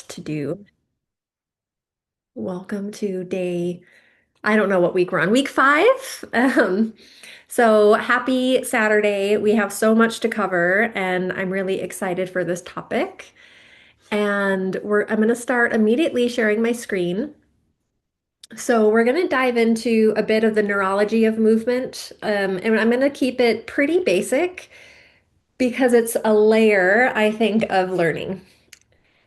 to do. Welcome to day, I don't know what week we're on, week five. So happy Saturday. We have so much to cover, and I'm really excited for this topic. And I'm going to start immediately sharing my screen. So we're going to dive into a bit of the neurology of movement, and I'm going to keep it pretty basic because it's a layer, I think, of learning.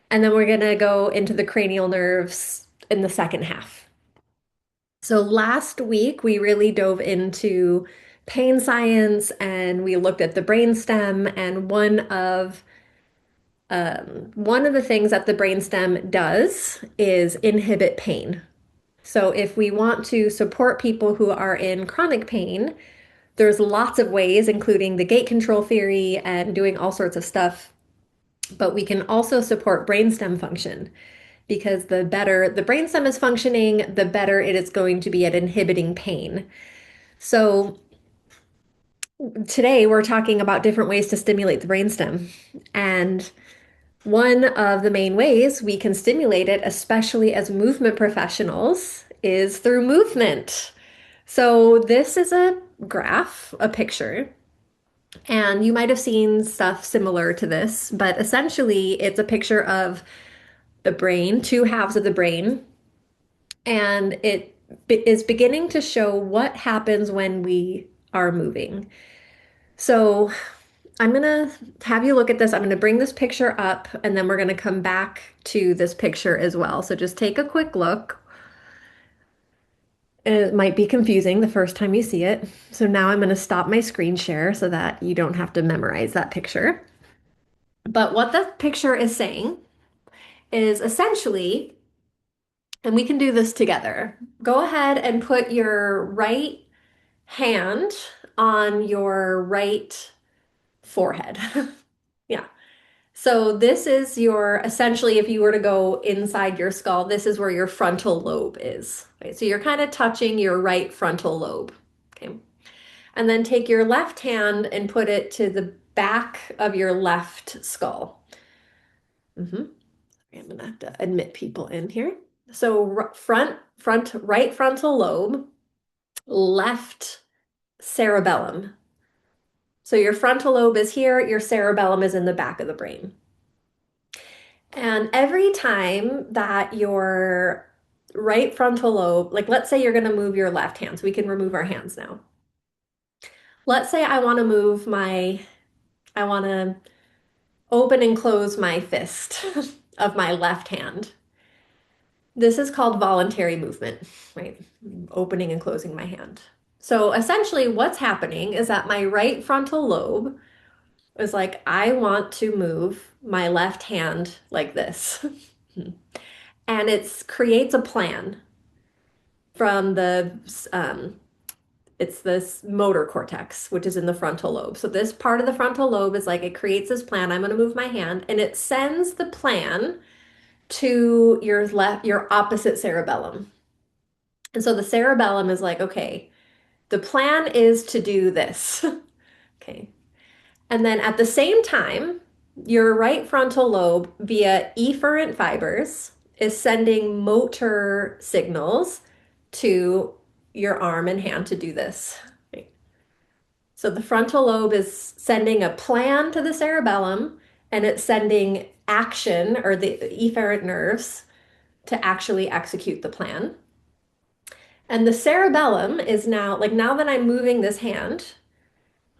And then we're going to go into the cranial nerves in the second half. So last week we really dove into pain science and we looked at the brainstem and one of the things that the brainstem does is inhibit pain. So if we want to support people who are in chronic pain, there's lots of ways, including the gate control theory and doing all sorts of stuff. But we can also support brainstem function because the better the brainstem is functioning, the better it is going to be at inhibiting pain. So today we're talking about different ways to stimulate the brainstem. And one of the main ways we can stimulate it, especially as movement professionals, is through movement. So this is a graph, a picture, and you might have seen stuff similar to this, but essentially it's a picture of the brain, two halves of the brain, and it is beginning to show what happens when we are moving. So I'm gonna have you look at this. I'm gonna bring this picture up and then we're gonna come back to this picture as well. So just take a quick look. It might be confusing the first time you see it. So now I'm gonna stop my screen share so that you don't have to memorize that picture. But what the picture is saying is essentially, and we can do this together. Go ahead and put your right hand on your right forehead. Yeah. So this is your, essentially, if you were to go inside your skull, this is where your frontal lobe is. Right? So you're kind of touching your right frontal lobe. Okay. And then take your left hand and put it to the back of your left skull. Hmm. I'm gonna have to admit people in here. So right frontal lobe, left cerebellum. So your frontal lobe is here, your cerebellum is in the back of the brain. And every time that your right frontal lobe, like let's say you're going to move your left hand, so we can remove our hands now. Let's say I want to open and close my fist of my left hand. This is called voluntary movement, right? Opening and closing my hand. So essentially, what's happening is that my right frontal lobe is like, I want to move my left hand like this. And it creates a plan from it's this motor cortex, which is in the frontal lobe. So this part of the frontal lobe is like, it creates this plan. I'm going to move my hand, and it sends the plan to your opposite cerebellum. And so the cerebellum is like, okay, the plan is to do this. Okay. And then at the same time, your right frontal lobe via efferent fibers is sending motor signals to your arm and hand to do this. Right? So the frontal lobe is sending a plan to the cerebellum and it's sending action or the efferent nerves to actually execute the plan. And the cerebellum is now, like now that I'm moving this hand,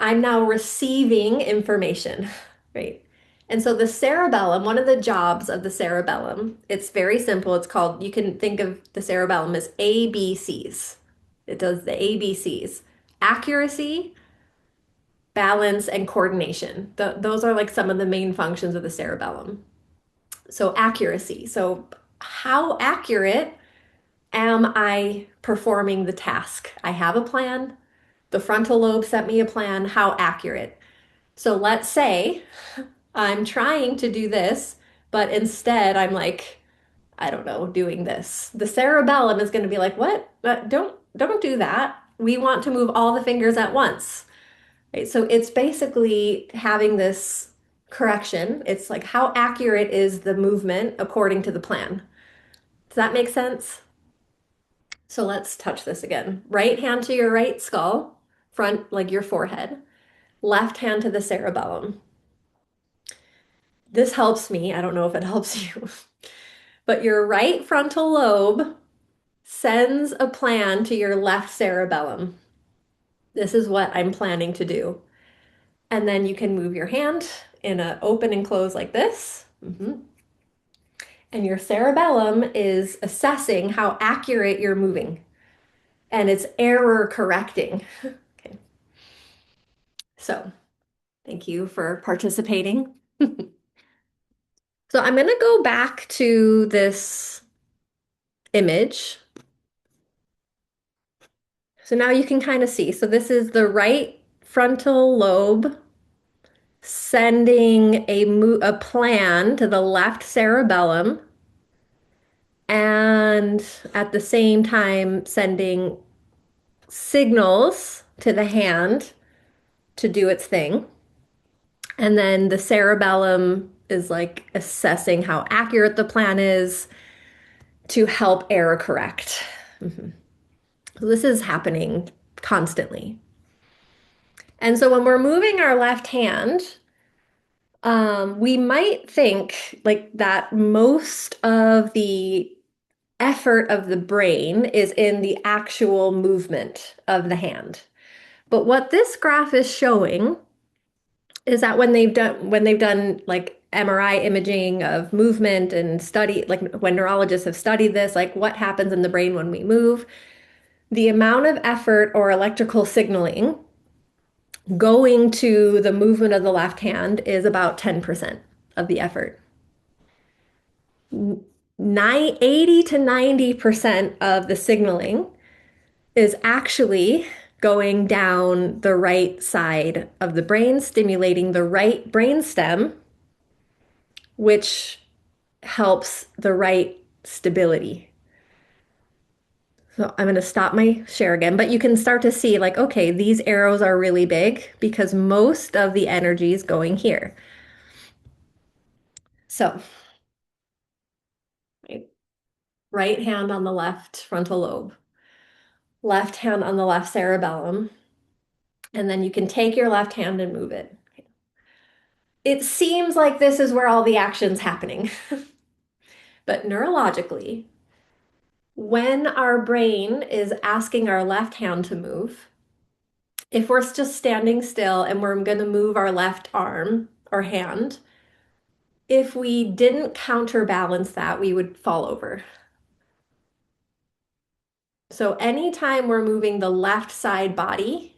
I'm now receiving information, right? And so the cerebellum, one of the jobs of the cerebellum, it's very simple. It's called, you can think of the cerebellum as ABCs. It does the ABCs: accuracy, balance, and coordination. Those are like some of the main functions of the cerebellum. So accuracy. So how accurate am I performing the task? I have a plan. The frontal lobe sent me a plan. How accurate? So let's say I'm trying to do this, but instead I'm like, I don't know, doing this. The cerebellum is going to be like, "What? Don't do that. We want to move all the fingers at once." Right? So it's basically having this correction. It's like how accurate is the movement according to the plan? Does that make sense? So let's touch this again. Right hand to your right skull, front, like your forehead. Left hand to the cerebellum. This helps me. I don't know if it helps you, but your right frontal lobe sends a plan to your left cerebellum. This is what I'm planning to do. And then you can move your hand in a open and close like this. And your cerebellum is assessing how accurate you're moving and it's error correcting. Okay. So thank you for participating. So I'm going to go back to this image. So now you can kind of see. So this is the right frontal lobe sending a plan to the left cerebellum and at the same time sending signals to the hand to do its thing. And then the cerebellum is like assessing how accurate the plan is to help error correct. So this is happening constantly. And so when we're moving our left hand, we might think like that most of the effort of the brain is in the actual movement of the hand. But what this graph is showing is that when they've done like MRI imaging of movement and study like when neurologists have studied this, like what happens in the brain when we move, the amount of effort or electrical signaling going to the movement of the left hand is about 10% of the effort. 80 to 90% of the signaling is actually going down the right side of the brain, stimulating the right brain stem, which helps the right stability. So I'm going to stop my share again, but you can start to see like, okay, these arrows are really big because most of the energy is going here. So, right hand on the left frontal lobe, left hand on the left cerebellum, and then you can take your left hand and move it. It seems like this is where all the action's happening. But neurologically, when our brain is asking our left hand to move, if we're just standing still and we're going to move our left arm or hand, if we didn't counterbalance that, we would fall over. So anytime we're moving the left side body,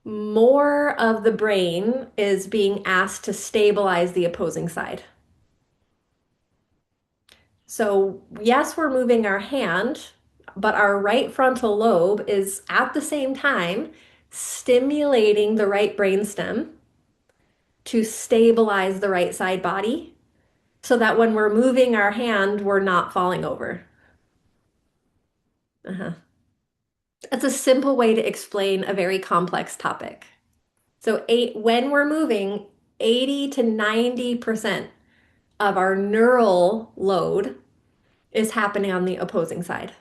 more of the brain is being asked to stabilize the opposing side. So yes, we're moving our hand, but our right frontal lobe is at the same time stimulating the right brainstem to stabilize the right side body so that when we're moving our hand, we're not falling over. Uh-huh. That's a simple way to explain a very complex topic. So when we're moving, 80 to 90% of our neural load is happening on the opposing side.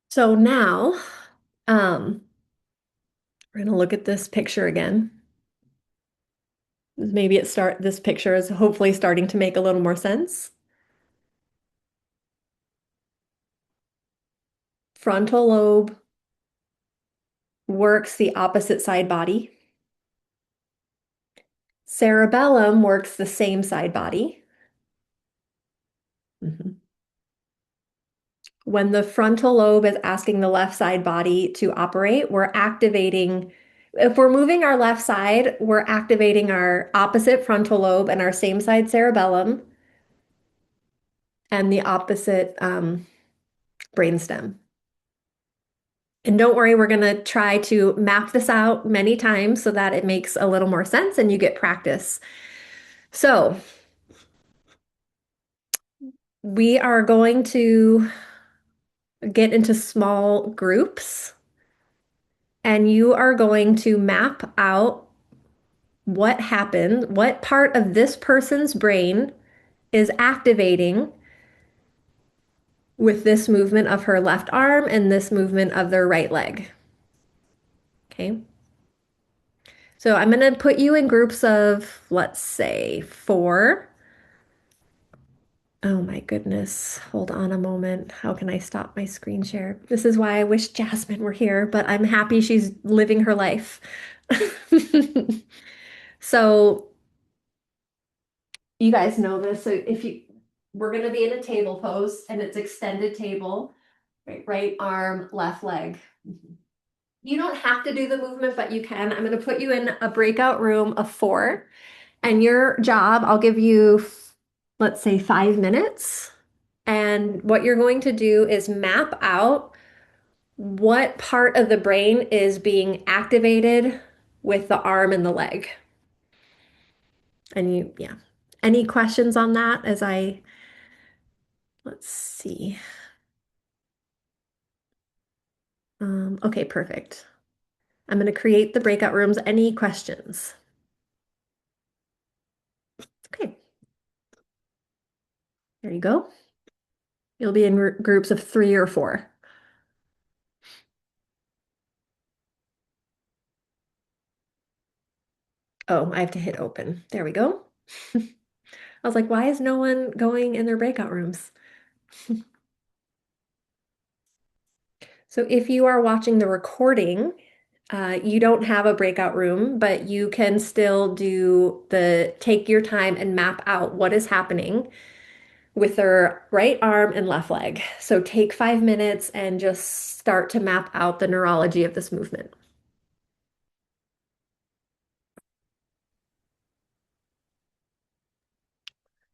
So now, we're going to look at this picture again. Maybe this picture is hopefully starting to make a little more sense. Frontal lobe works the opposite side body. Cerebellum works the same side body. When the frontal lobe is asking the left side body to operate, if we're moving our left side, we're activating our opposite frontal lobe and our same side cerebellum and the opposite brainstem. And don't worry, we're going to try to map this out many times so that it makes a little more sense and you get practice. So we are going to get into small groups, and you are going to map out what happened, what part of this person's brain is activating with this movement of her left arm and this movement of their right leg. Okay. So I'm going to put you in groups of, let's say, four. Oh my goodness. Hold on a moment. How can I stop my screen share? This is why I wish Jasmine were here, but I'm happy she's living her life. So you guys know this. So if you, we're going to be in a table pose and it's extended table, right arm, left leg. You don't have to do the movement, but you can. I'm going to put you in a breakout room of four. And your job, I'll give you, let's say, 5 minutes. And what you're going to do is map out what part of the brain is being activated with the arm and the leg. And you, yeah. Any questions on that as I, let's see. Okay, perfect. I'm going to create the breakout rooms. Any questions? Okay, there you go. You'll be in groups of 3 or 4. Oh, I have to hit open. There we go. I was like, why is no one going in their breakout rooms? So if you are watching the recording, you don't have a breakout room, but you can still take your time and map out what is happening with their right arm and left leg. So take 5 minutes and just start to map out the neurology of this movement.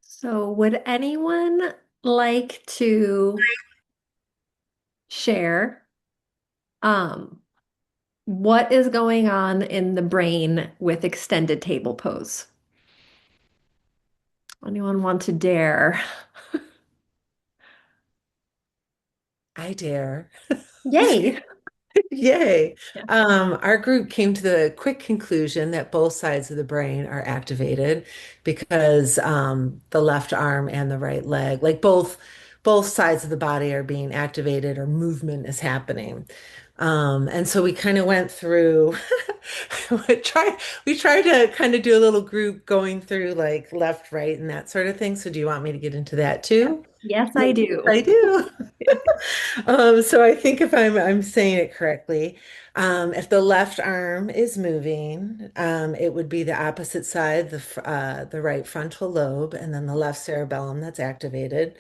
So would anyone like to share um, what is going on in the brain with extended table pose? Anyone want to dare? I dare. Yay. Yay. Yeah. Our group came to the quick conclusion that both sides of the brain are activated because the left arm and the right leg, like both sides of the body are being activated or movement is happening. And so we kind of went through we tried to kind of do a little group going through like left, right, and that sort of thing. So do you want me to get into that too? Yes, I Yes, do. I do. So I think if I'm saying it correctly, if the left arm is moving, it would be the opposite side, the right frontal lobe, and then the left cerebellum that's activated.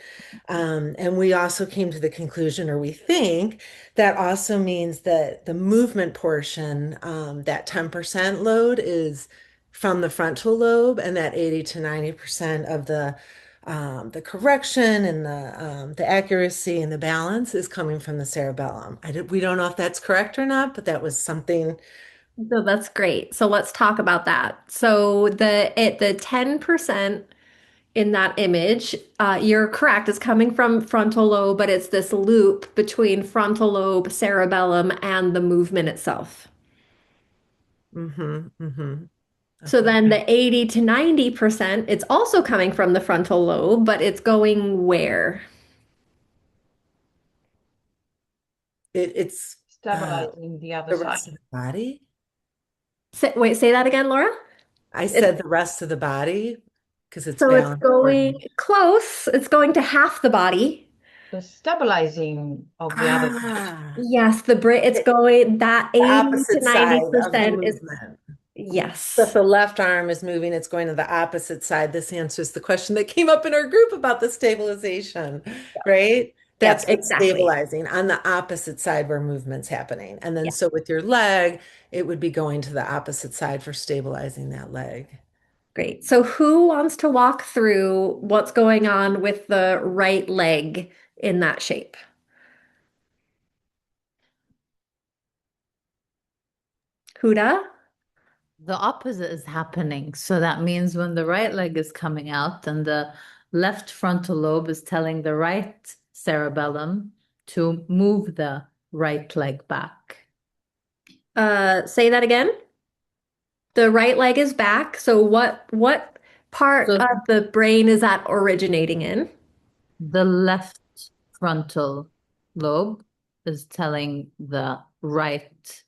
And we also came to the conclusion, or we think, that also means that the movement portion, that 10% load is from the frontal lobe, and that 80 to 90% of the correction and the accuracy and the balance is coming from the cerebellum. We don't know if that's correct or not, but that was something. So that's great. So let's talk about that. So the 10% in that image, you're correct, is coming from frontal lobe, but it's this loop between frontal lobe, cerebellum, and the movement itself. Mm-hmm. So Okay. then the 80 to 90%, it's also coming from the frontal lobe, but it's going where? It's Stabilizing the other the rest of side. the body. Wait, say that again, Laura? I It's said the rest of the body because it's so it's balance going organ. close. It's going to half the body. The stabilizing of the other side. Ah, Yes, it's it- going that the 80 to opposite side of the 90% is movement. So if yes. the left arm is moving, it's going to the opposite side. This answers the question that came up in our group about the stabilization, right? Yep, That's what's exactly. stabilizing on the opposite side where movement's happening. And then Yeah, so with your leg, it would be going to the opposite side for stabilizing that leg. great. So who wants to walk through what's going on with the right leg in that shape? Huda? The opposite is happening. So that means when the right leg is coming out, then the left frontal lobe is telling the right cerebellum to move the right leg back? Say that again. The right leg is back. So what part So of the brain is that originating in? the left frontal lobe is telling the right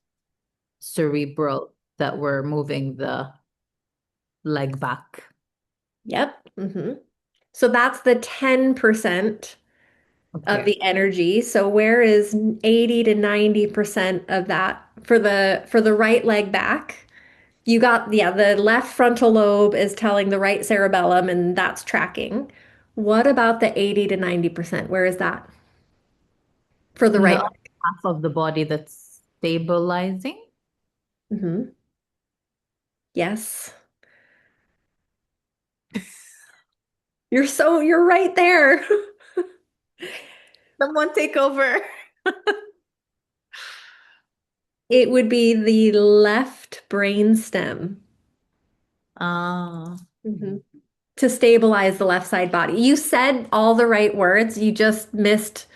cerebral that we're moving the leg back. Yep. So that's the 10% of Okay. the energy. So where is 80 to 90% of that for the right leg back? You got, yeah, the left frontal lobe is telling the right cerebellum, and that's tracking. What about the 80 to 90%? Where is that for the In the right other half of the body that's stabilizing. leg? Yes. You're right there. Someone take over. It would be the left brain stem. Ah. To stabilize the left side body. You said all the right words, you just missed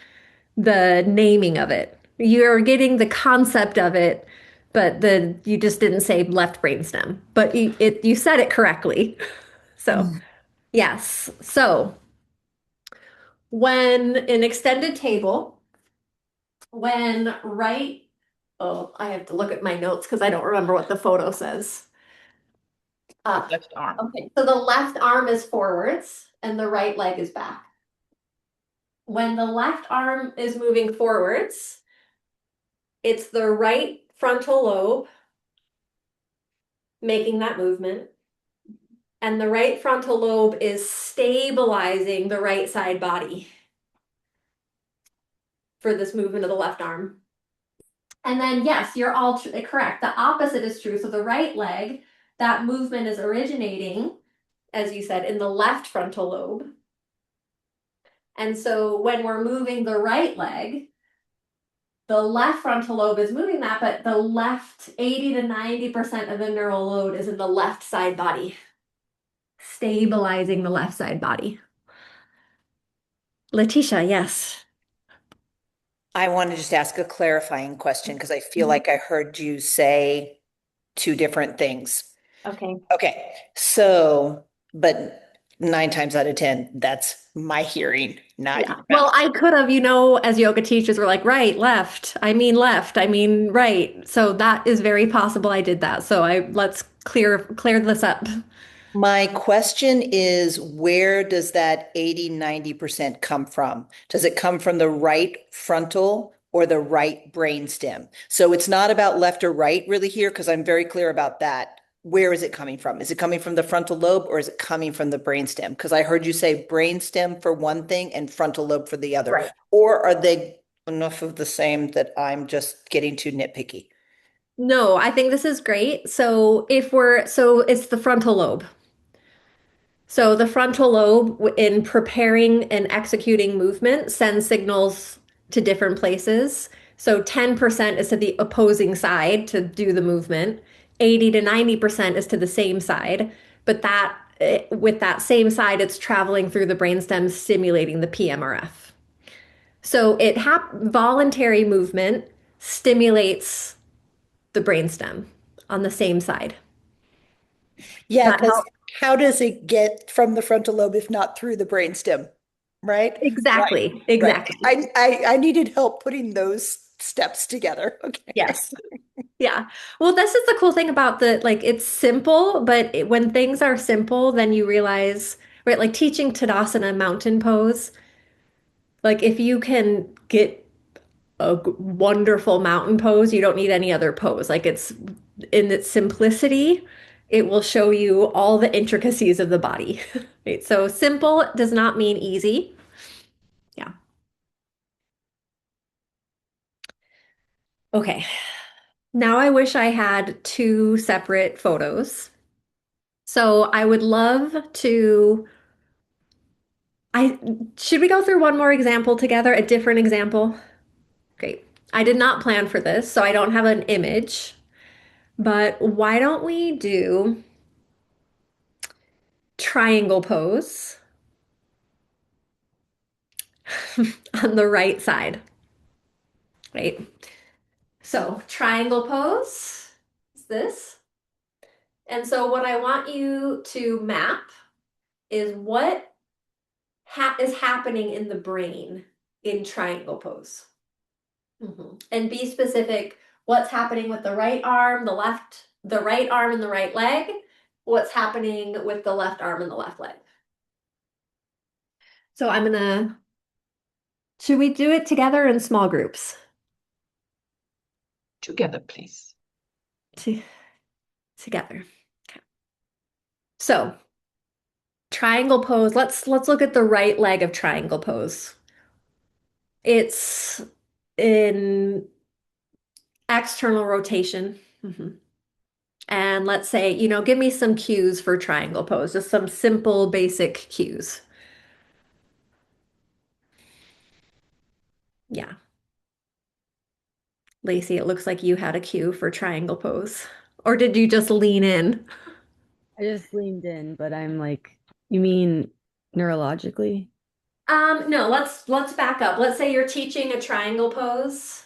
the naming of it. You're getting the concept of it, but the you just didn't say left brainstem. But you said it correctly. So, yes. So, when an extended table, when right, oh, I have to look at my notes because I don't remember what the photo says. Left arm. Okay, so the left arm is forwards and the right leg is back. When the left arm is moving forwards, it's the right frontal lobe making that movement. And the right frontal lobe is stabilizing the right side body for this movement of the left arm. And then, yes, you're all correct. The opposite is true. So the right leg, that movement is originating, as you said, in the left frontal lobe. And so when we're moving the right leg, the left frontal lobe is moving that, but the left 80 to 90% of the neural load is in the left side body, stabilizing the left side body. Letitia, yes. I want to just ask a clarifying question because I feel Mhm. like I heard you say two different things. Okay. Okay, so, but 9 times out of 10, that's my hearing, not Yeah. your Well, mouth. I could have, as yoga teachers were like, right, left, I mean right. So that is very possible I did that. So let's clear this up. My question is, where does that 80, 90% come from? Does it come from the right frontal or the right brainstem? So it's not about left or right really here, because I'm very clear about that. Where is it coming from? Is it coming from the frontal lobe or is it coming from the brainstem? Because I heard you say brainstem for one thing and frontal lobe for the other. Right. Or are they enough of the same that I'm just getting too nitpicky? No, I think this is great. So it's the frontal lobe. So the frontal lobe, in preparing and executing movement, sends signals to different places. So 10% is to the opposing side to do the movement. 80 to 90% is to the same side. But with that same side, it's traveling through the brainstem, stimulating the PMRF. So voluntary movement stimulates the brainstem on the same side. Yeah, That because helps. how does it get from the frontal lobe if not through the brainstem? Right? Right. Exactly. Right. Exactly. I needed help putting those steps together. Okay. Yes. Yeah. Well, this is the cool thing about it's simple, but when things are simple, then you realize, right, like teaching Tadasana mountain pose, like if you can get a wonderful mountain pose, you don't need any other pose. Like it's in its simplicity, it will show you all the intricacies of the body. Right? So simple does not mean easy. Yeah. Okay. Now I wish I had two separate photos. So I would love to I should we go through one more example together, a different example? Great. I did not plan for this, so I don't have an image, but why don't we do triangle pose on the right side? right? So triangle pose is this. And so what I want you to map is what is happening in the brain in triangle pose. And be specific, what's happening with the right arm, the right arm and the right leg, what's happening with the left arm and the left leg. So should we do it together in small groups? Together, please. Together. Okay. So triangle pose, let's look at the right leg of triangle pose. It's in external rotation. And let's say, give me some cues for triangle pose, just some simple basic cues. Yeah. Lacey, it looks like you had a cue for triangle pose. Or did you just lean in? I just leaned in, but I'm like, you mean neurologically? No, let's back up. Let's say you're teaching a triangle pose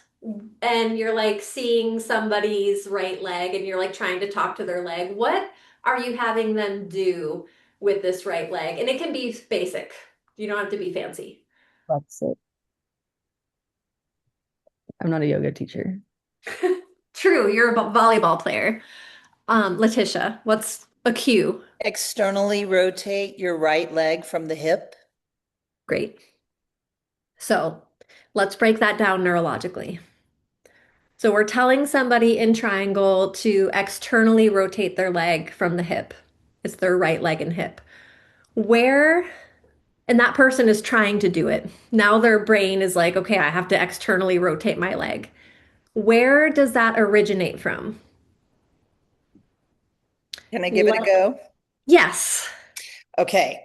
and you're like seeing somebody's right leg and you're like trying to talk to their leg. What are you having them do with this right leg? And it can be basic. You don't have to be fancy. That's it. I'm not a yoga teacher. True, you're a volleyball player. Letitia, what's a cue? Externally rotate your right leg from the hip. Great. So let's break that down neurologically. So we're telling somebody in triangle to externally rotate their leg from the hip. It's their right leg and hip. And that person is trying to do it. Now their brain is like, okay, I have to externally rotate my leg. Where does that originate from? Can I give it a go? Yes. Okay,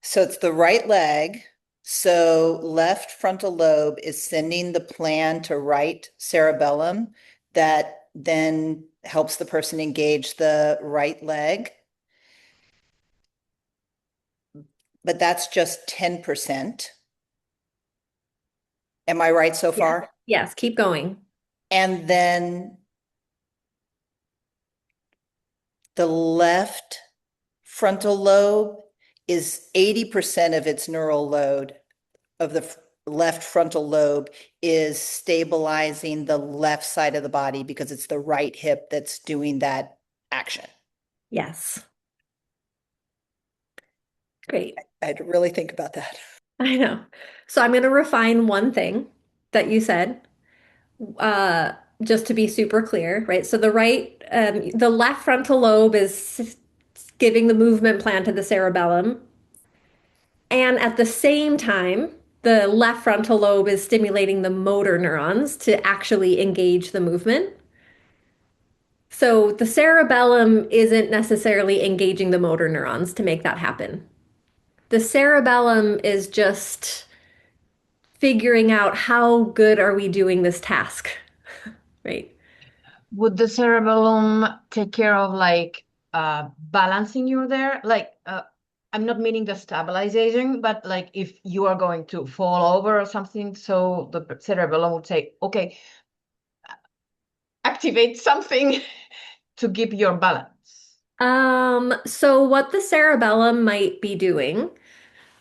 so it's the right leg. So left frontal lobe is sending the plan to right cerebellum that then helps the person engage the right leg. But that's just 10%. Am I right so far? Yes, keep going. And then the left frontal lobe is 80% of its neural load of the left frontal lobe is stabilizing the left side of the body because it's the right hip that's doing that action. Yes. Great. I had to really think about that. I know. So I'm going to refine one thing that you said, just to be super clear, right? So the left frontal lobe is giving the movement plan to the cerebellum. And at the same time, the left frontal lobe is stimulating the motor neurons to actually engage the movement. So the cerebellum isn't necessarily engaging the motor neurons to make that happen. The cerebellum is just figuring out how good are we doing this task, right? Would the cerebellum take care of like balancing you there? Like I'm not meaning the stabilization, but like if you are going to fall over or something, so the cerebellum would say, okay, activate something to keep your balance. So what the cerebellum might be doing,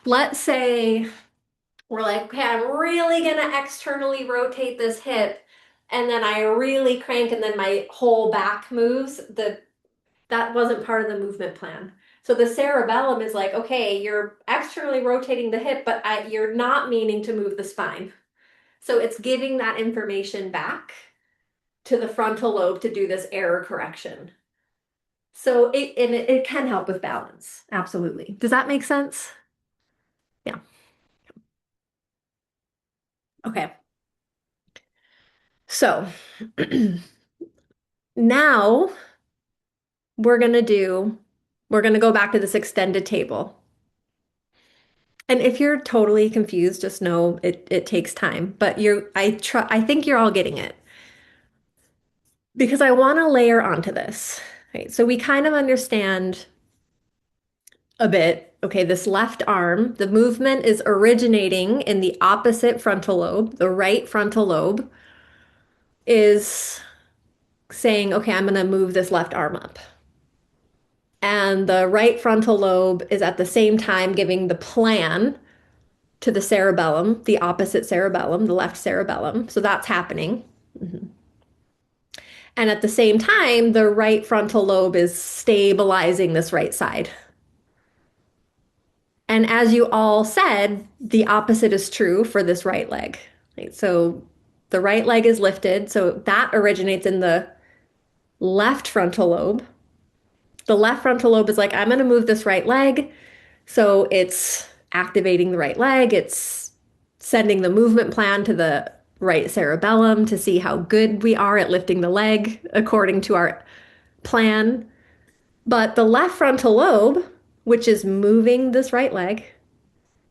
let's say we're like, okay, I'm really gonna externally rotate this hip, and then I really crank, and then my whole back moves. That wasn't part of the movement plan. So the cerebellum is like, okay, you're externally rotating the hip, but you're not meaning to move the spine. So it's giving that information back to the frontal lobe to do this error correction. So it can help with balance. Absolutely. Does that make sense? Yeah. Okay. So now we're gonna go back to this extended table. And if you're totally confused, just know it takes time, but I think you're all getting it. Because I want to layer onto this, right? So we kind of understand a bit, okay, this left arm, the movement is originating in the opposite frontal lobe, the right frontal lobe. is saying, okay, I'm going to move this left arm up. And the right frontal lobe is at the same time giving the plan to the cerebellum, the opposite cerebellum, the left cerebellum. So that's happening. Mhm. And at the same time, the right frontal lobe is stabilizing this right side. And as you all said, the opposite is true for this right leg. Right? So the right leg is lifted. So that originates in the left frontal lobe. The left frontal lobe is like, I'm going to move this right leg. So it's activating the right leg. It's sending the movement plan to the right cerebellum to see how good we are at lifting the leg according to our plan. But the left frontal lobe, which is moving this right leg,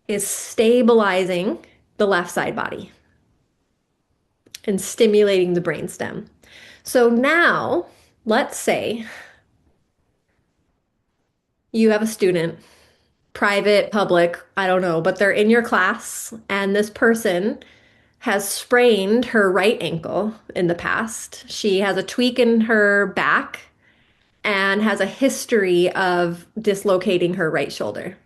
is stabilizing the left side body and stimulating the brainstem. So now, let's say you have a student, private, public, I don't know, but they're in your class, and this person has sprained her right ankle in the past. She has a tweak in her back and has a history of dislocating her right shoulder.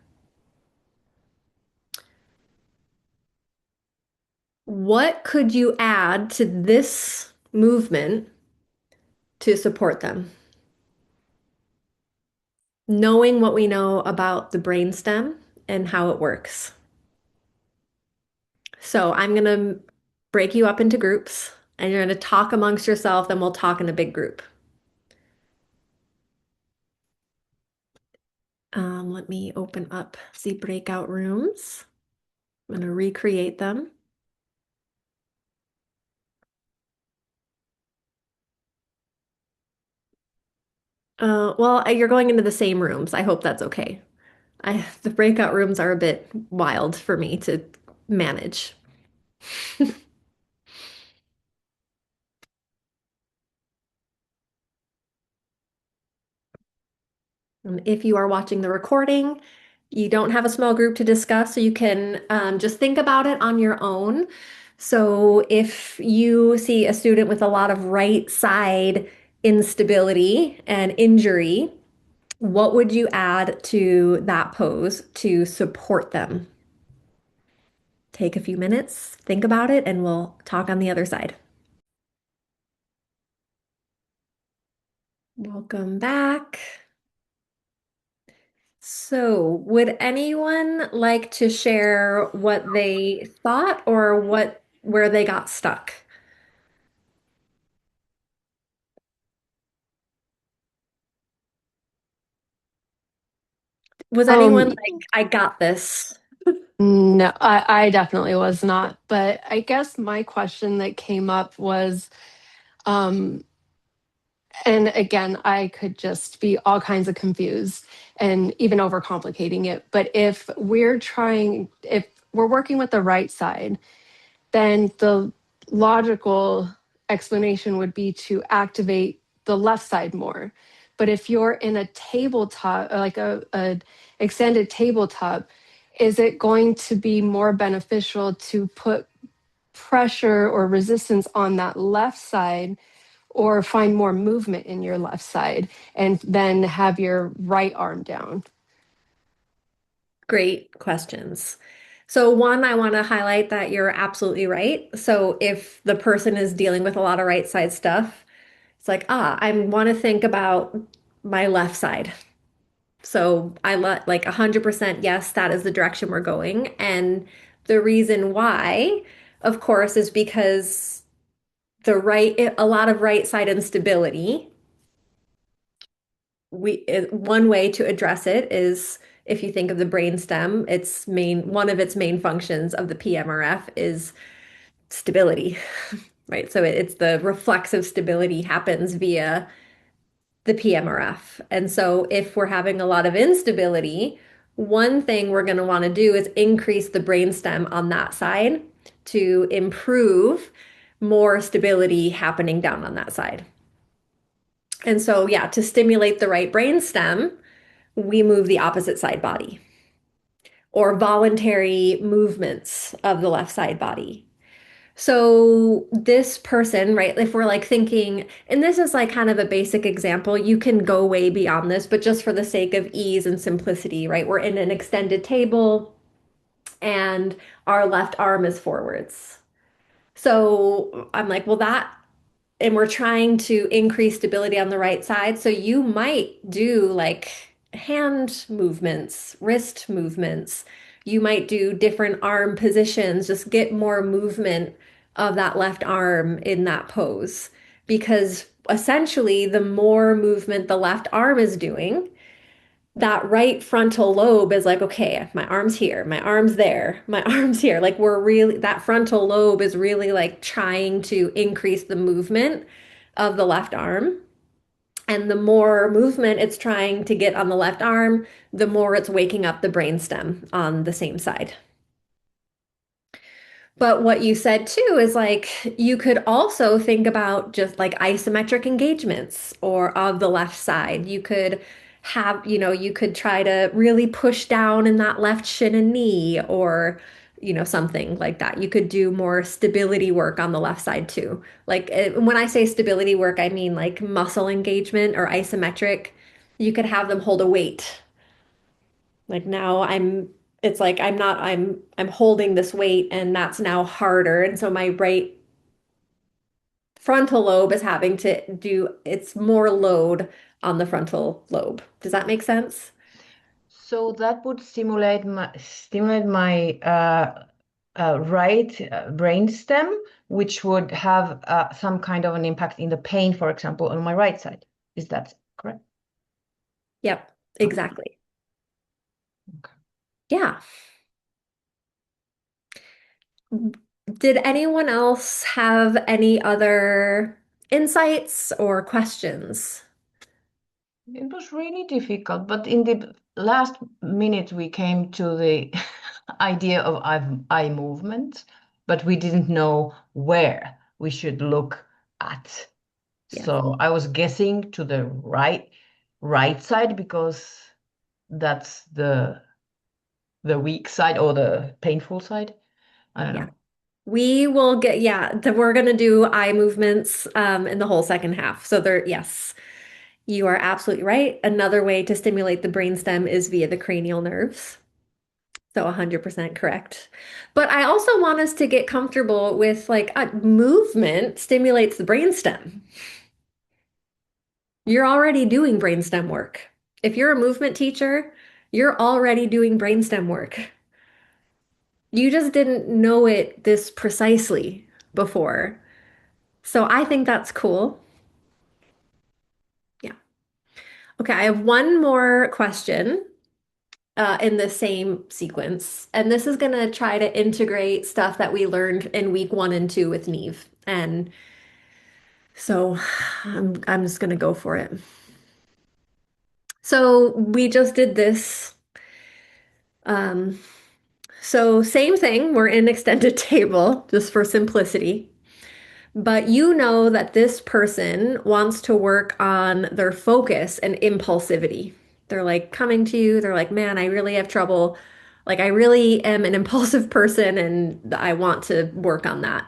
What could you add to this movement to support them? Knowing what we know about the brainstem and how it works. So I'm going to break you up into groups and you're going to talk amongst yourself, then we'll talk in a big group. Let me open up the breakout rooms. I'm going to recreate them. Well, you're going into the same rooms. I hope that's okay. The breakout rooms are a bit wild for me to manage. And if you are watching the recording, you don't have a small group to discuss, so you can just think about it on your own. So if you see a student with a lot of right side instability and injury, what would you add to that pose to support them? Take a few minutes, think about it, and we'll talk on the other side. Welcome back. So, would anyone like to share what they thought or where they got stuck? Was anyone Um, like, I got this? no, I definitely was not. But I guess my question that came up was, um, and again, I could just be all kinds of confused and even overcomplicating it. But if we're working with the right side, then the logical explanation would be to activate the left side more. But if you're in a tabletop, like a extended tabletop, is it going to be more beneficial to put pressure or resistance on that left side or find more movement in your left side and then have your right arm down? Great questions. So, one, I want to highlight that you're absolutely right. So, if the person is dealing with a lot of right side stuff, it's like, I want to think about my left side. So I let like 100% yes, that is the direction we're going. And the reason why, of course, is because a lot of right side instability. One way to address it is if you think of the brainstem, one of its main functions of the PMRF is stability, right? So it's the reflexive stability happens via the PMRF. And so if we're having a lot of instability, one thing we're going to want to do is increase the brainstem on that side to improve more stability happening down on that side. And so, yeah, to stimulate the right brainstem, we move the opposite side body or voluntary movements of the left side body. So this person, right, if we're like thinking, and this is like kind of a basic example, you can go way beyond this, but just for the sake of ease and simplicity, right? We're in an extended table and our left arm is forwards. So I'm like, well, that, and we're trying to increase stability on the right side. So you might do like hand movements, wrist movements. You might do different arm positions, just get more movement of that left arm in that pose. Because essentially, the more movement the left arm is doing, that right frontal lobe is like, okay, my arm's here, my arm's there, my arm's here. Like we're really, that frontal lobe is really like trying to increase the movement of the left arm. And the more movement it's trying to get on the left arm, the more it's waking up the brainstem on the same side. But what you said too is like you could also think about just like isometric engagements or of the left side. You could have, you could try to really push down in that left shin and knee or, something like that. You could do more stability work on the left side too. Like when I say stability work, I mean like muscle engagement or isometric. You could have them hold a weight like now it's like I'm holding this weight and that's now harder. And so my right frontal lobe is having to do, it's more load on the frontal lobe. Does that make sense? So that would stimulate my right brain stem, which would have some kind of an impact in the pain, for example, on my right side. Is that correct? Yep, Okay. exactly. Okay. Yeah. Did anyone else have any other insights or questions? It was really difficult, but in the last minute we came to the idea of eye movement, but we didn't know where we should look at. Yes. So I was guessing to the right side because that's the weak side or the painful side. I don't Yeah. know. We will get, yeah, we're gonna do eye movements in the whole second half. So there, yes, you are absolutely right. Another way to stimulate the brainstem is via the cranial nerves. So 100% correct. But I also want us to get comfortable with like movement stimulates the brainstem. You're already doing brainstem work. If you're a movement teacher, you're already doing brainstem work. You just didn't know it this precisely before. So I think that's cool. Yeah. Okay, I have one more question in the same sequence. And this is going to try to integrate stuff that we learned in week 1 and 2 with Neve. And so I'm just going to go for it. So we just did this. Um, so same thing, we're in extended table just for simplicity. But you know that this person wants to work on their focus and impulsivity. They're like coming to you, they're like, man, I really have trouble. Like, I really am an impulsive person and I want to work on that.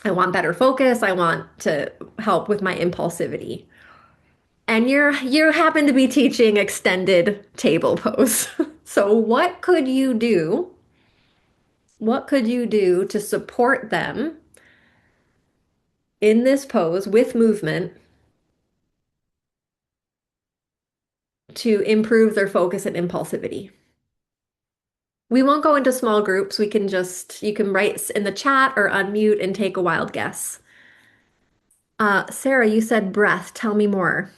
I want better focus. I want to help with my impulsivity. And you happen to be teaching extended table pose. So what could you do? What could you do to support them in this pose with movement to improve their focus and impulsivity? We won't go into small groups. We can just, you can write in the chat or unmute and take a wild guess. Sarah, you said breath. Tell me more.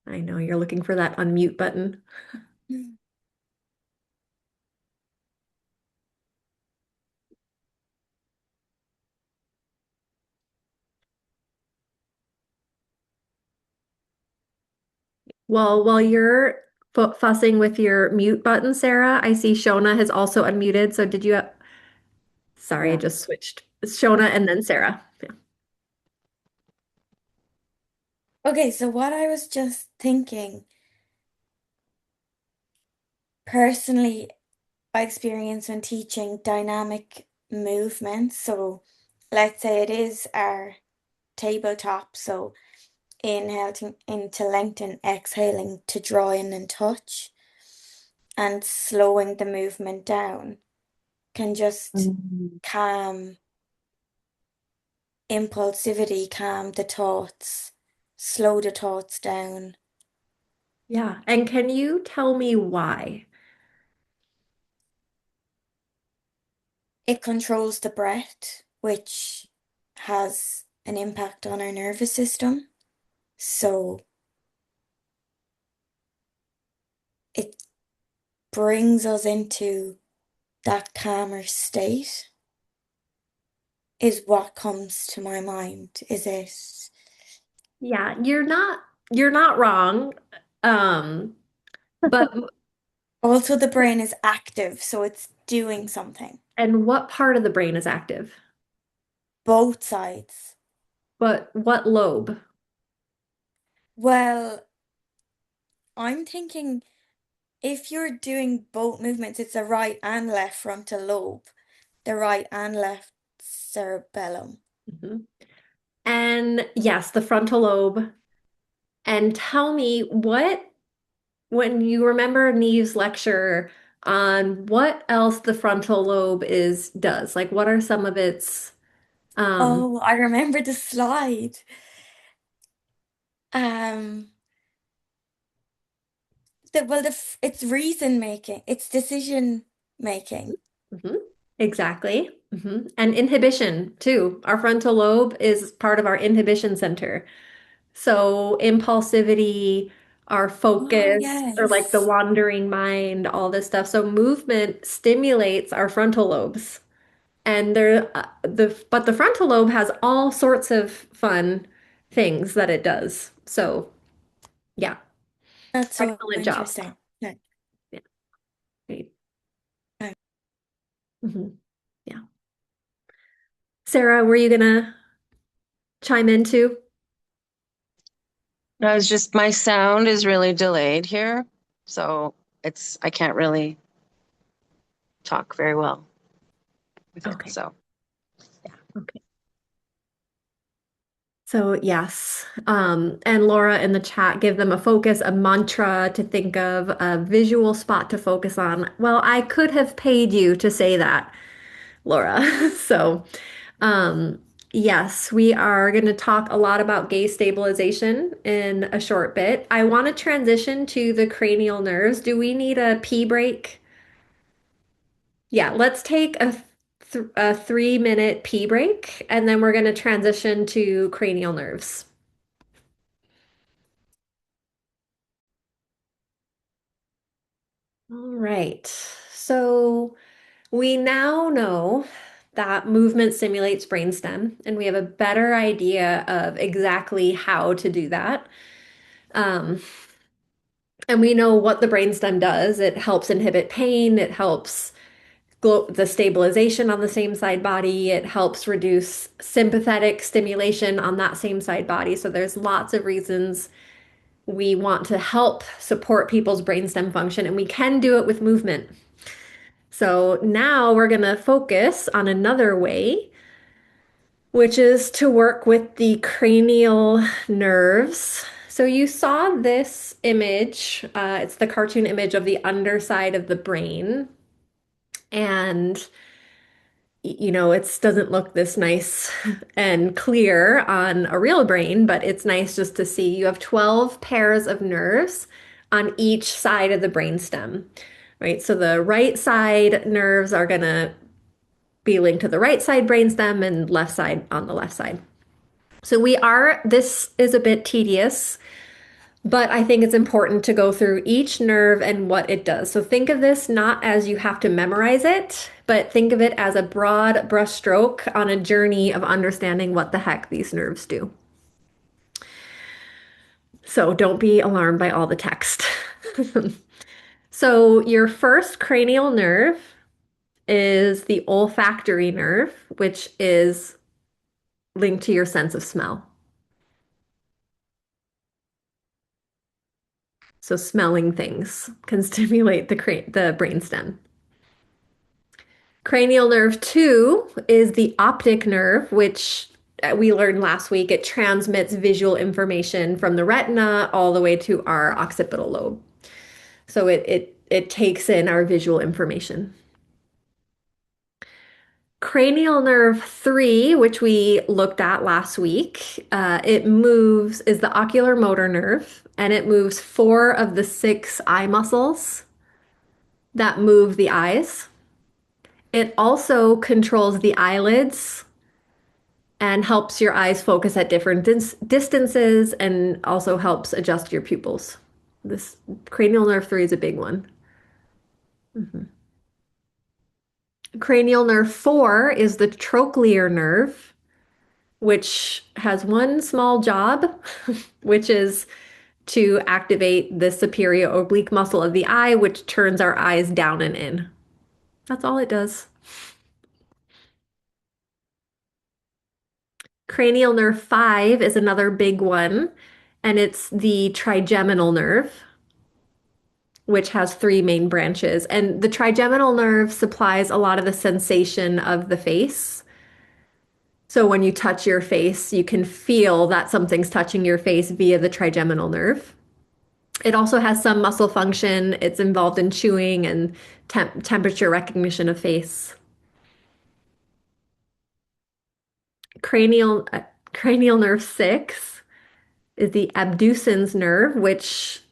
I know you're looking for that unmute button. Well, while you're fussing with your mute button, Sarah, I see Shona has also unmuted. So did you sorry, I Yeah. just switched. It's Shona and then Sarah. Yeah. Okay, so what I was just thinking, personally, I experience when teaching dynamic movements. So let's say it is our tabletop. So inhaling into lengthen, exhaling to draw in and touch, and slowing the movement down can just Mm. calm impulsivity, calm the thoughts, slow the thoughts down. Yeah. And can you tell me why? It controls the breath, which has an impact on our nervous system. So it brings us into that calmer state, is what comes to my mind. Is it Yeah, you're not wrong. Um, but also the brain is active, so it's doing something. and what part of the brain is active? Both sides. But what lobe? Well, I'm thinking if you're doing both movements, it's the right and left frontal lobe, the right and left cerebellum. Mhm. And yes, the frontal lobe. And tell me when you remember Neve's lecture on what else the frontal lobe is does, like what are some of its Oh, I remember the slide. Um, it's reason making, it's decision making. mhm, exactly. And inhibition too. Our frontal lobe is part of our inhibition center. So impulsivity, our Oh, focus, or like the yes. wandering mind, all this stuff. So movement stimulates our frontal lobes. And but the frontal lobe has all sorts of fun things that it does. So yeah, That's so excellent job. interesting. Yeah. Yeah, great. Yeah. Mhm. Yeah. Sarah, were you gonna chime in too? No, it's just my sound is really delayed here, so I can't really talk very well with it. Okay. So Okay. So yes, and Laura in the chat, give them a focus, a mantra to think of, a visual spot to focus on. Well, I could have paid you to say that, Laura. So, um, yes, we are going to talk a lot about gaze stabilization in a short bit. I want to transition to the cranial nerves. Do we need a pee break? Yeah, let's take a 3-minute pee break, and then we're going to transition to cranial nerves. All right. So we now know that movement stimulates brainstem, and we have a better idea of exactly how to do that. Um, and we know what the brainstem does. It helps inhibit pain, it helps the stabilization on the same side body, it helps reduce sympathetic stimulation on that same side body. So there's lots of reasons we want to help support people's brainstem function, and we can do it with movement. So now we're going to focus on another way, which is to work with the cranial nerves. So you saw this image, it's the cartoon image of the underside of the brain. And it doesn't look this nice and clear on a real brain, but it's nice just to see. You have 12 pairs of nerves on each side of the brainstem, right? So the right side nerves are going to be linked to the right side brainstem and left side on the left side. So this is a bit tedious, but I think it's important to go through each nerve and what it does. So think of this not as you have to memorize it, but think of it as a broad brushstroke on a journey of understanding what the heck these nerves do. So don't be alarmed by all the text. So your first cranial nerve is the olfactory nerve, which is linked to your sense of smell. So smelling things can stimulate the brainstem. Cranial nerve 2 is the optic nerve, which we learned last week. It transmits visual information from the retina all the way to our occipital lobe. So it takes in our visual information. Cranial nerve 3, which we looked at last week, is the ocular motor nerve, and it moves 4 of the 6 eye muscles that move the eyes. It also controls the eyelids and helps your eyes focus at different distances and also helps adjust your pupils. This cranial nerve 3 is a big one. Mhm. Cranial nerve 4 is the trochlear nerve, which has one small job, which is to activate the superior oblique muscle of the eye, which turns our eyes down and in. That's all it does. Cranial nerve 5 is another big one, and it's the trigeminal nerve, which has 3 main branches. And the trigeminal nerve supplies a lot of the sensation of the face. So when you touch your face, you can feel that something's touching your face via the trigeminal nerve. It also has some muscle function. It's involved in chewing and temperature recognition of face. Cranial cranial nerve 6 is the abducens nerve, which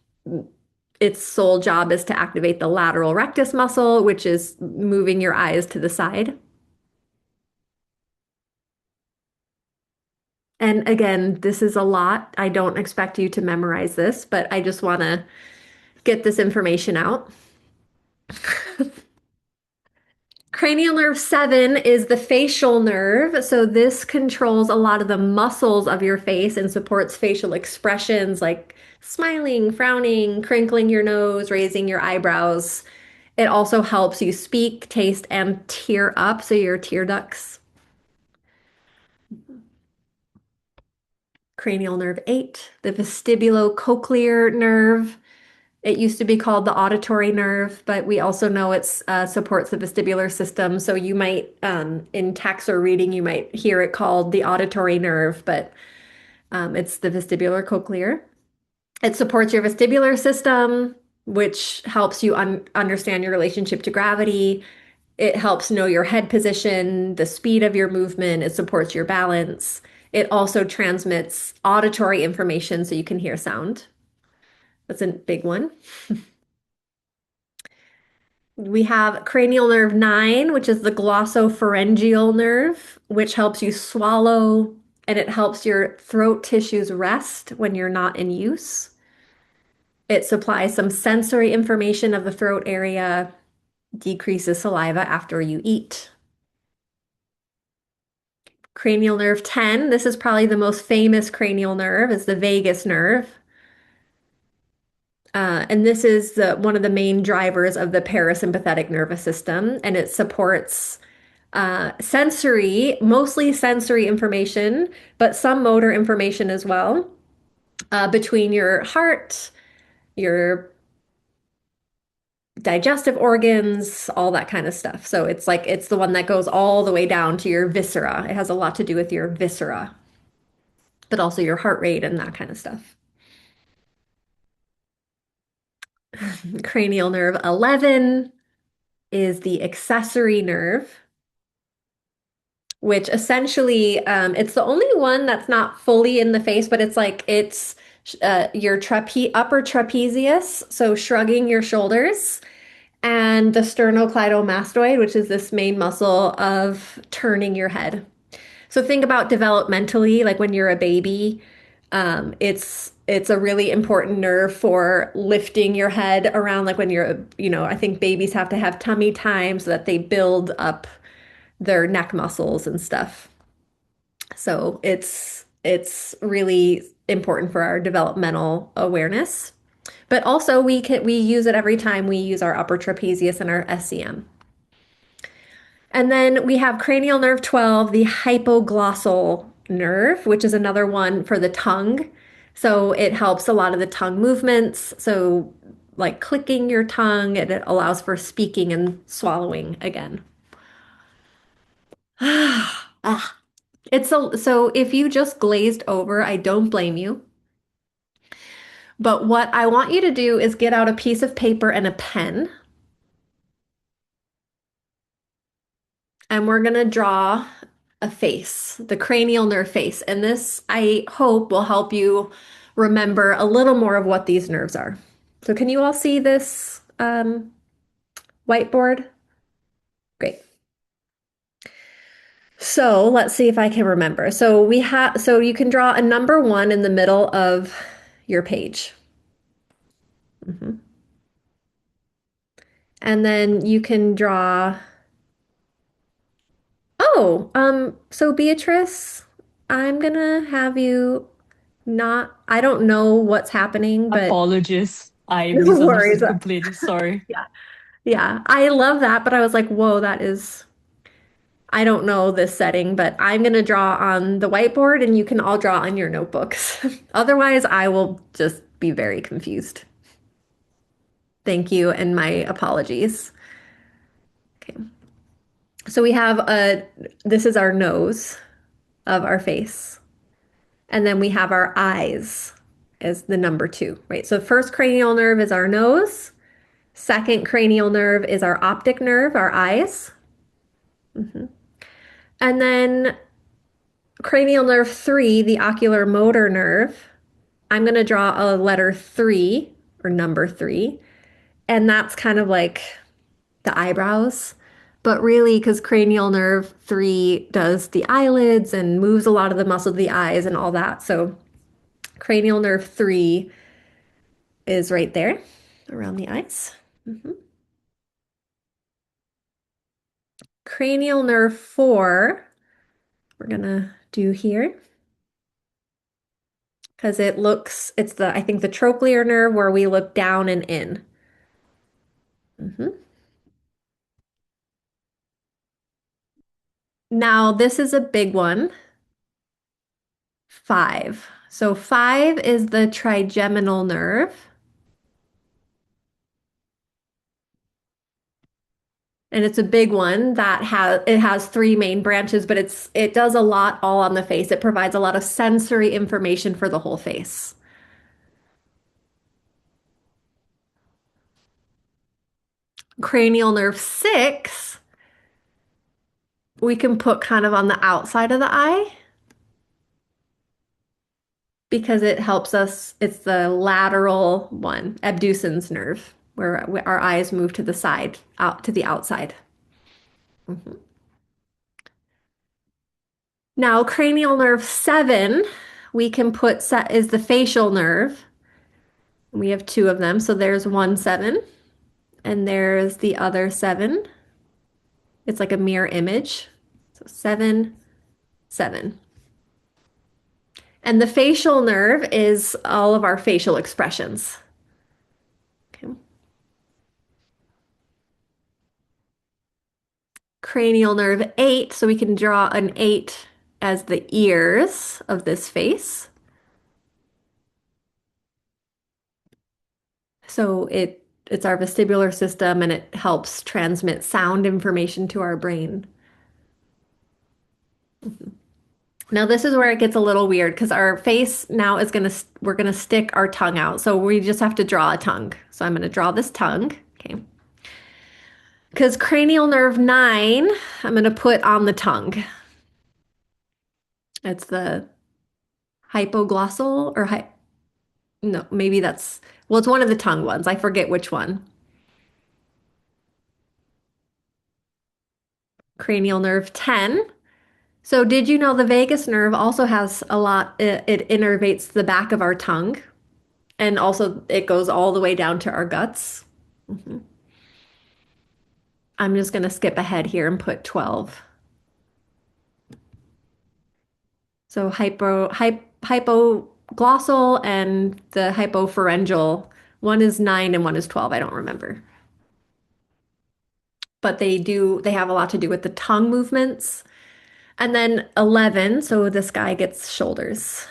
its sole job is to activate the lateral rectus muscle, which is moving your eyes to the side. And again, this is a lot. I don't expect you to memorize this, but I just want to get this information out. Cranial nerve 7 is the facial nerve. So this controls a lot of the muscles of your face and supports facial expressions like smiling, frowning, crinkling your nose, raising your eyebrows. It also helps you speak, taste, and tear up, so your tear ducts. Cranial nerve 8, the vestibulocochlear nerve. It used to be called the auditory nerve, but we also know it supports the vestibular system. So you might, in text or reading, you might hear it called the auditory nerve, but it's the vestibular cochlear. It supports your vestibular system, which helps you understand your relationship to gravity. It helps know your head position, the speed of your movement. It supports your balance. It also transmits auditory information so you can hear sound. That's a big one. We have cranial nerve 9, which is the glossopharyngeal nerve, which helps you swallow and it helps your throat tissues rest when you're not in use. It supplies some sensory information of the throat area, decreases saliva after you eat. Cranial nerve 10, this is probably the most famous cranial nerve, is the vagus nerve. And this is one of the main drivers of the parasympathetic nervous system, and it supports mostly sensory information, but some motor information as well, between your heart, your digestive organs, all that kind of stuff. So it's the one that goes all the way down to your viscera. It has a lot to do with your viscera, but also your heart rate and that kind of stuff. Cranial nerve 11 is the accessory nerve, which essentially it's the only one that's not fully in the face, but it's your upper trapezius, so shrugging your shoulders, and the sternocleidomastoid, which is this main muscle of turning your head. So think about developmentally, like when you're a baby, it's a really important nerve for lifting your head around, like when I think babies have to have tummy time so that they build up their neck muscles and stuff. So it's really important for our developmental awareness. But also we use it every time we use our upper trapezius and our SCM. And then we have cranial nerve 12, the hypoglossal nerve, which is another one for the tongue. So it helps a lot of the tongue movements. So like clicking your tongue, it allows for speaking and swallowing again. Ah. So if you just glazed over, I don't blame you. But what I want you to do is get out a piece of paper and a pen, and we're gonna draw a face, the cranial nerve face. And this, I hope, will help you remember a little more of what these nerves are. So can you all see this whiteboard? Great. So let's see if I can remember. So you can draw a number 1 in the middle of your page. Mhm. And then you can draw, oh, so Beatrice, I'm gonna have you not, I don't know what's happening, but Apologies. I no worries. misunderstood completely. Sorry. Yeah. Yeah. I love that, but I was like, whoa, I don't know this setting, but I'm gonna draw on the whiteboard and you can all draw on your notebooks. Otherwise, I will just be very confused. Thank you, and my apologies. Okay. So this is our nose of our face. And then we have our eyes as the number 2, right? So first cranial nerve is our nose. Second cranial nerve is our optic nerve, our eyes. Mhm. And then cranial nerve 3, the ocular motor nerve. I'm going to draw a letter 3 or number 3. And that's kind of like the eyebrows. But really, because cranial nerve 3 does the eyelids and moves a lot of the muscle of the eyes and all that. So cranial nerve 3 is right there around the eyes. Mhm. Cranial nerve 4, we're gonna do here because I think the trochlear nerve where we look down and in. Mhm. Now, this is a big one, 5. So 5 is the trigeminal nerve. And it's a big one that has 3 main branches, but it does a lot all on the face. It provides a lot of sensory information for the whole face. Cranial nerve 6, we can put kind of on the outside of the eye because it helps us. It's the lateral one, abducens nerve, where our eyes move to the side, out to the outside. Mhm. Now, cranial nerve 7, we can put is the facial nerve. We have 2 of them. So there's 1-7, and there's the other 7. It's like a mirror image. So 7, 7. And the facial nerve is all of our facial expressions. Okay. Cranial nerve 8, so we can draw an 8 as the ears of this face. So it's our vestibular system and it helps transmit sound information to our brain. Now this is where it gets a little weird because our face now we're gonna stick our tongue out. So we just have to draw a tongue. So I'm gonna draw this tongue. Okay. Because cranial nerve 9, I'm gonna put on the tongue. It's the hypoglossal or no, maybe well, it's one of the tongue ones. I forget which one. Cranial nerve 10. So did you know the vagus nerve also has a lot, it innervates the back of our tongue, and also it goes all the way down to our guts. Mhm. I'm just going to skip ahead here and put 12. So hypoglossal and the hypopharyngeal, one is 9 and one is 12. I don't remember. But they have a lot to do with the tongue movements. And then 11, so this guy gets shoulders.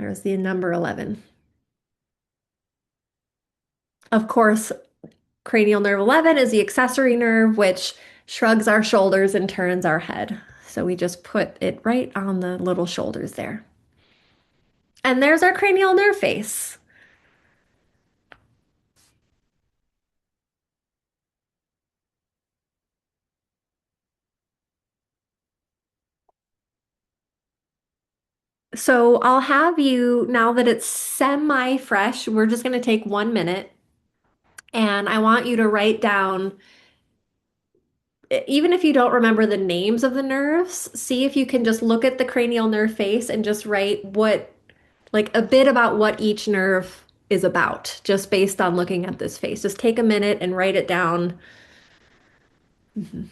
There's the number 11. Of course, cranial nerve 11 is the accessory nerve, which shrugs our shoulders and turns our head. So we just put it right on the little shoulders there. And there's our cranial nerve face. So I'll have you, now that it's semi-fresh, we're just going to take 1 minute and I want you to write down, even if you don't remember the names of the nerves, see if you can just look at the cranial nerve face and just write like a bit about what each nerve is about, just based on looking at this face. Just take a minute and write it down. Mhm.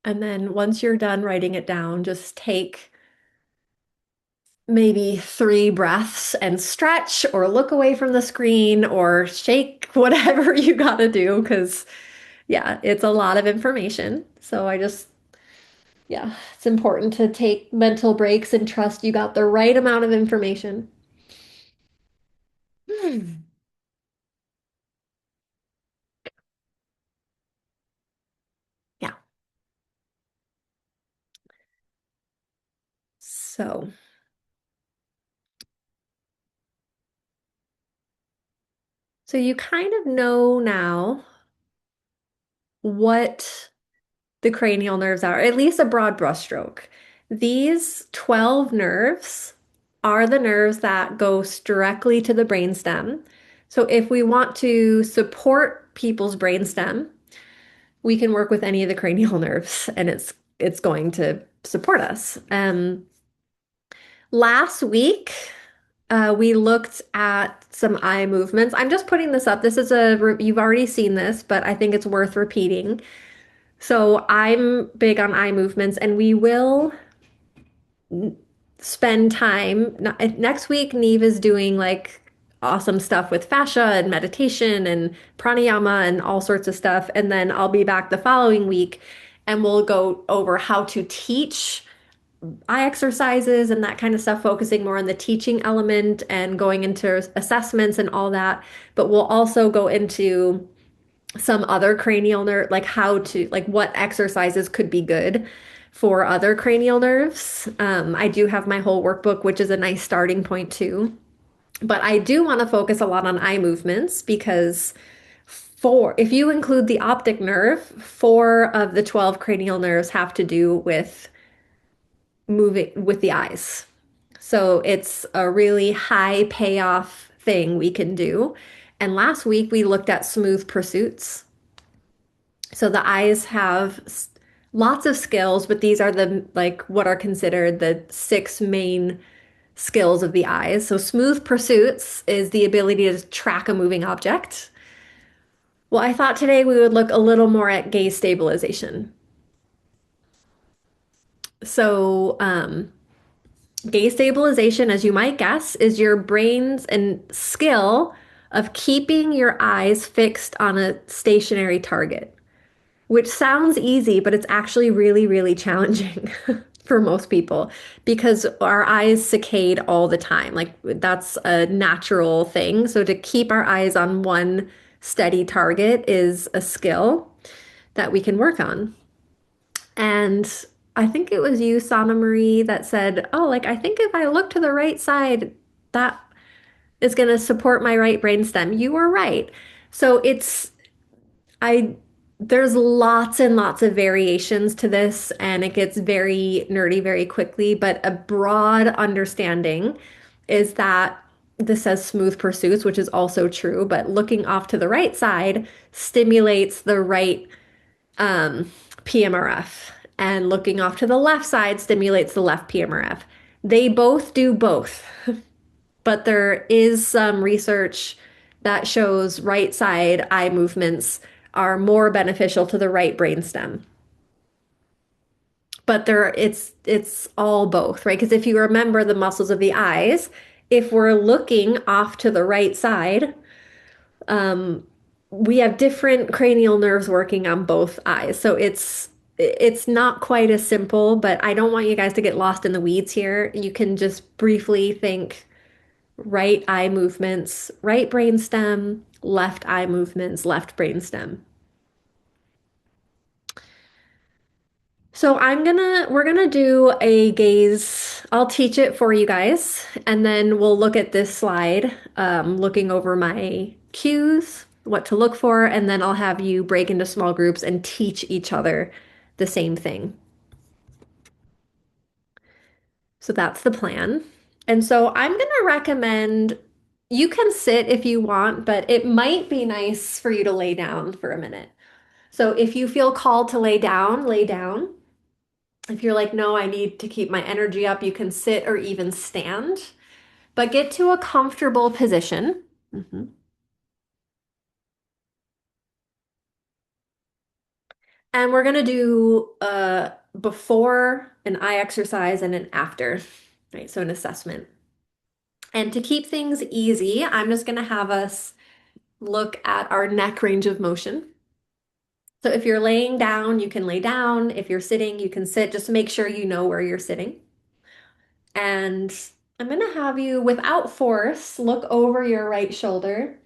And then once you're done writing it down, just take maybe 3 breaths and stretch or look away from the screen or shake whatever you gotta do because, yeah, it's a lot of information. So yeah, it's important to take mental breaks and trust you got the right amount of information. Hmm. Yeah. So, so you kind of know now what the cranial nerves are, at least a broad brushstroke. These 12 nerves are the nerves that go directly to the brainstem. So if we want to support people's brainstem, we can work with any of the cranial nerves and it's going to support us. Last week, we looked at some eye movements. I'm just putting this up. This is you've already seen this, but I think it's worth repeating. So I'm big on eye movements, and we will spend time. Next week, Neve is doing like awesome stuff with fascia and meditation and pranayama and all sorts of stuff. And then I'll be back the following week and we'll go over how to teach eye exercises and that kind of stuff, focusing more on the teaching element and going into assessments and all that. But we'll also go into some other cranial nerve, like like what exercises could be good for other cranial nerves. I do have my whole workbook, which is a nice starting point too. But I do want to focus a lot on eye movements because if you include the optic nerve, 4 of the 12 cranial nerves have to do with moving with the eyes. So it's a really high payoff thing we can do. And last week we looked at smooth pursuits. So the eyes have lots of skills, but these are the like what are considered the 6 main skills of the eyes. So smooth pursuits is the ability to track a moving object. Well, I thought today we would look a little more at gaze stabilization. So, gaze stabilization, as you might guess, is your brain's and skill of keeping your eyes fixed on a stationary target, which sounds easy, but it's actually really, really challenging for most people because our eyes saccade all the time. Like that's a natural thing. So to keep our eyes on one steady target is a skill that we can work on. And I think it was you, Sana Marie, that said, oh, like I think if I look to the right side, that is going to support my right brainstem. You were right. So I There's lots and lots of variations to this, and it gets very nerdy very quickly. But a broad understanding is that this says smooth pursuits, which is also true, but looking off to the right side stimulates the right PMRF, and looking off to the left side stimulates the left PMRF. They both do both, but there is some research that shows right side eye movements are more beneficial to the right brainstem. But it's all both, right? Because if you remember the muscles of the eyes, if we're looking off to the right side, um, we have different cranial nerves working on both eyes. So it's not quite as simple, but I don't want you guys to get lost in the weeds here. You can just briefly think right eye movements, right brainstem, left eye movements, left brainstem. So we're gonna do a gaze. I'll teach it for you guys, and then we'll look at this slide, looking over my cues, what to look for, and then I'll have you break into small groups and teach each other the same thing. So that's the plan. And so I'm gonna recommend you can sit if you want, but it might be nice for you to lay down for a minute. So if you feel called to lay down, lay down. If you're like, no, I need to keep my energy up, you can sit or even stand, but get to a comfortable position. Mhm. And we're gonna do before an eye exercise and an after, right? So an assessment. And to keep things easy, I'm just gonna have us look at our neck range of motion. So if you're laying down, you can lay down. If you're sitting, you can sit. Just make sure you know where you're sitting. And I'm going to have you, without force, look over your right shoulder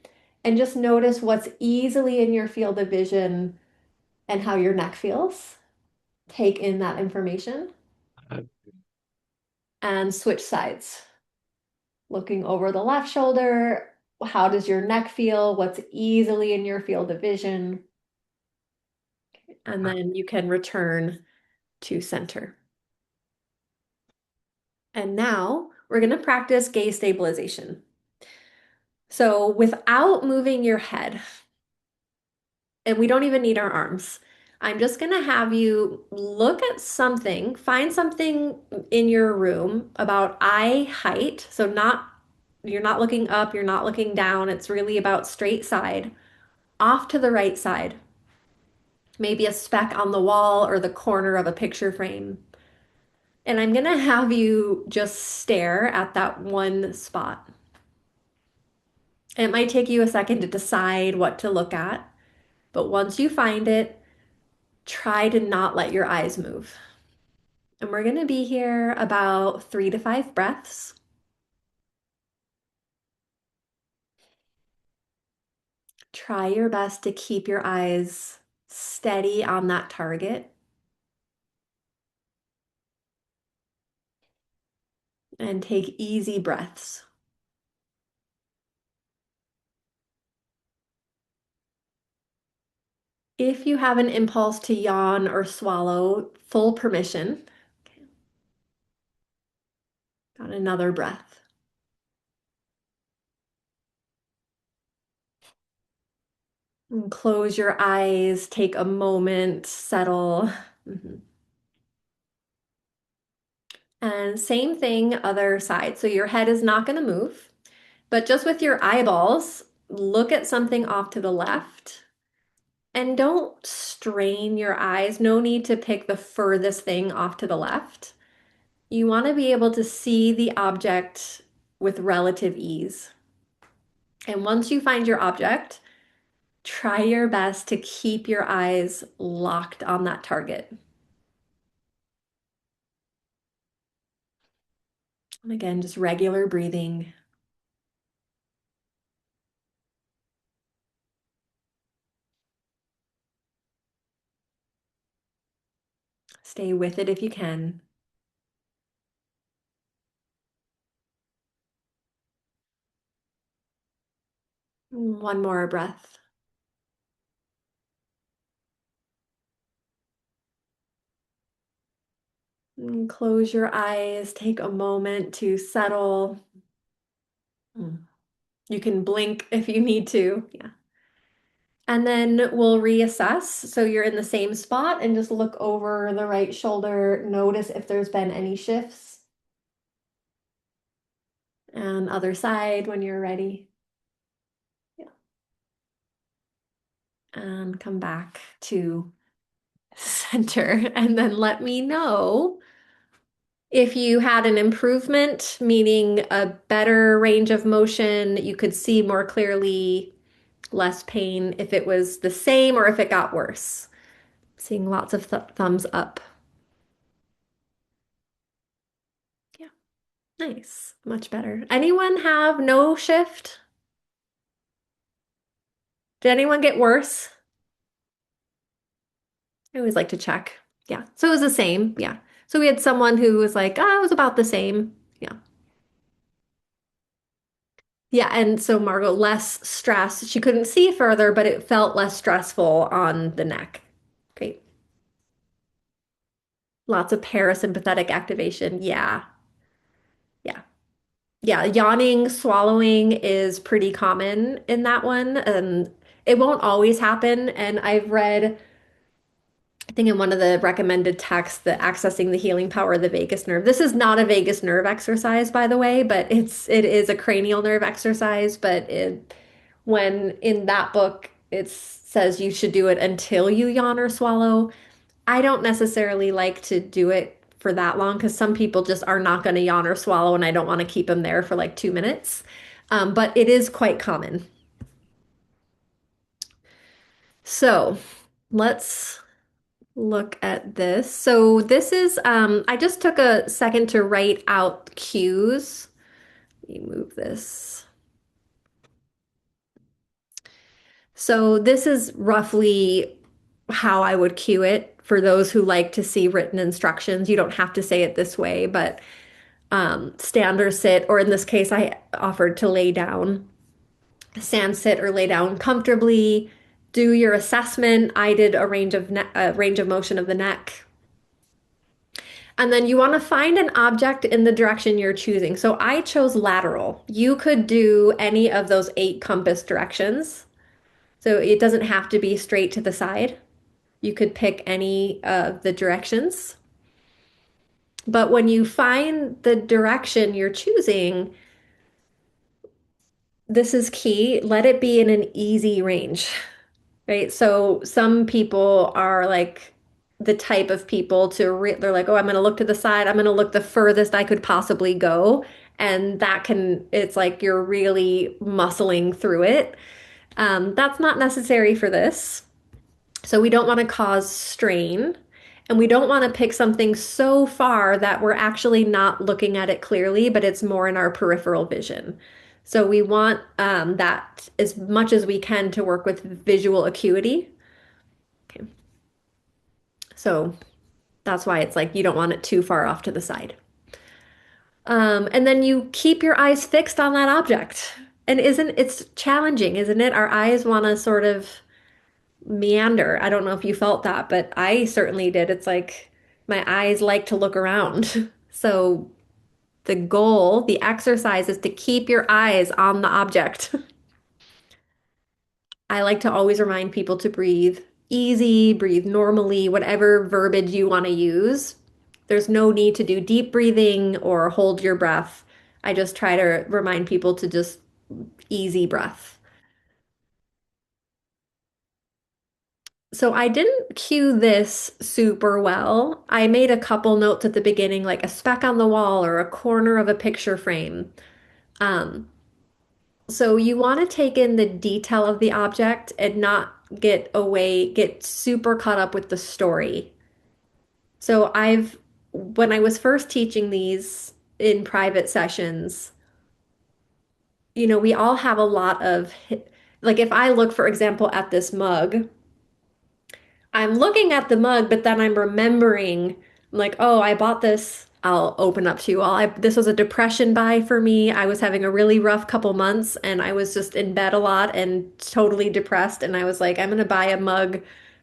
and just notice what's easily in your field of vision and how your neck feels. Take in that information and switch sides. Looking over the left shoulder, how does your neck feel? What's easily in your field of vision? And then you can return to center. And now we're going to practice gaze stabilization. So without moving your head, and we don't even need our arms, I'm just going to have you look at something, find something in your room about eye height. So you're not looking up, you're not looking down. It's really about straight side, off to the right side. Maybe a speck on the wall or the corner of a picture frame. And I'm going to have you just stare at that one spot. It might take you a second to decide what to look at, but once you find it, try to not let your eyes move. And we're going to be here about 3 to 5 breaths. Try your best to keep your eyes steady on that target. And take easy breaths. If you have an impulse to yawn or swallow, full permission. Okay. Got another breath. And close your eyes, take a moment, settle. Mhm. And same thing, other side. So your head is not going to move, but just with your eyeballs, look at something off to the left and don't strain your eyes. No need to pick the furthest thing off to the left. You want to be able to see the object with relative ease. And once you find your object, try your best to keep your eyes locked on that target. And again, just regular breathing. Stay with it if you can. One more breath. And close your eyes, take a moment to settle. Mm. You can blink if you need to. Yeah. And then we'll reassess. So you're in the same spot and just look over the right shoulder. Notice if there's been any shifts. And other side when you're ready. Yeah. And come back to center. And then let me know if you had an improvement, meaning a better range of motion, you could see more clearly, less pain, if it was the same or if it got worse. Seeing lots of thumbs up. Yeah, nice. Much better. Anyone have no shift? Did anyone get worse? I always like to check. Yeah, so it was the same. Yeah. So we had someone who was like, oh, it was about the same. Yeah. Yeah, and so Margot, less stress. She couldn't see further, but it felt less stressful on the neck. Great. Lots of parasympathetic activation. Yeah. Yeah. Yeah. Yawning, swallowing is pretty common in that one. It won't always happen. And I've read, I think in one of the recommended texts, that accessing the healing power of the vagus nerve. This is not a vagus nerve exercise, by the way, but it is a cranial nerve exercise. But when in that book it says you should do it until you yawn or swallow, I don't necessarily like to do it for that long because some people just are not going to yawn or swallow, and I don't want to keep them there for like 2 minutes. But it is quite common. So let's look at this. So this is, I just took a second to write out cues. Let me move this. So this is roughly how I would cue it for those who like to see written instructions. You don't have to say it this way, but stand or sit, or in this case, I offered to lay down. Stand, sit, or lay down comfortably. Do your assessment. I did a range of motion of the neck. And then you want to find an object in the direction you're choosing. So I chose lateral. You could do any of those 8 compass directions. So it doesn't have to be straight to the side. You could pick any of the directions. But when you find the direction you're choosing, this is key. Let it be in an easy range, right? So some people are like the type of people they're like, oh, I'm going to look to the side. I'm going to look the furthest I could possibly go. And it's like you're really muscling through it. That's not necessary for this. So we don't want to cause strain. And we don't want to pick something so far that we're actually not looking at it clearly, but it's more in our peripheral vision. So we want that as much as we can to work with visual acuity. Okay. So that's why it's like you don't want it too far off to the side. And then you keep your eyes fixed on that object. And it's challenging, isn't it? Our eyes want to sort of meander. I don't know if you felt that, but I certainly did. It's like my eyes like to look around. So the goal, the exercise is to keep your eyes on the object. I like to always remind people to breathe easy, breathe normally, whatever verbiage you want to use. There's no need to do deep breathing or hold your breath. I just try to remind people to just easy breath. So I didn't cue this super well. I made a couple notes at the beginning, like a speck on the wall or a corner of a picture frame. Um, so you want to take in the detail of the object and not get super caught up with the story. So when I was first teaching these in private sessions, we all have a lot of, like if I look, for example, at this mug, I'm looking at the mug, but then I'm remembering, like, oh, I bought this. I'll open up to you all. This was a depression buy for me. I was having a really rough couple months and I was just in bed a lot and totally depressed. And I was like, I'm going to buy a mug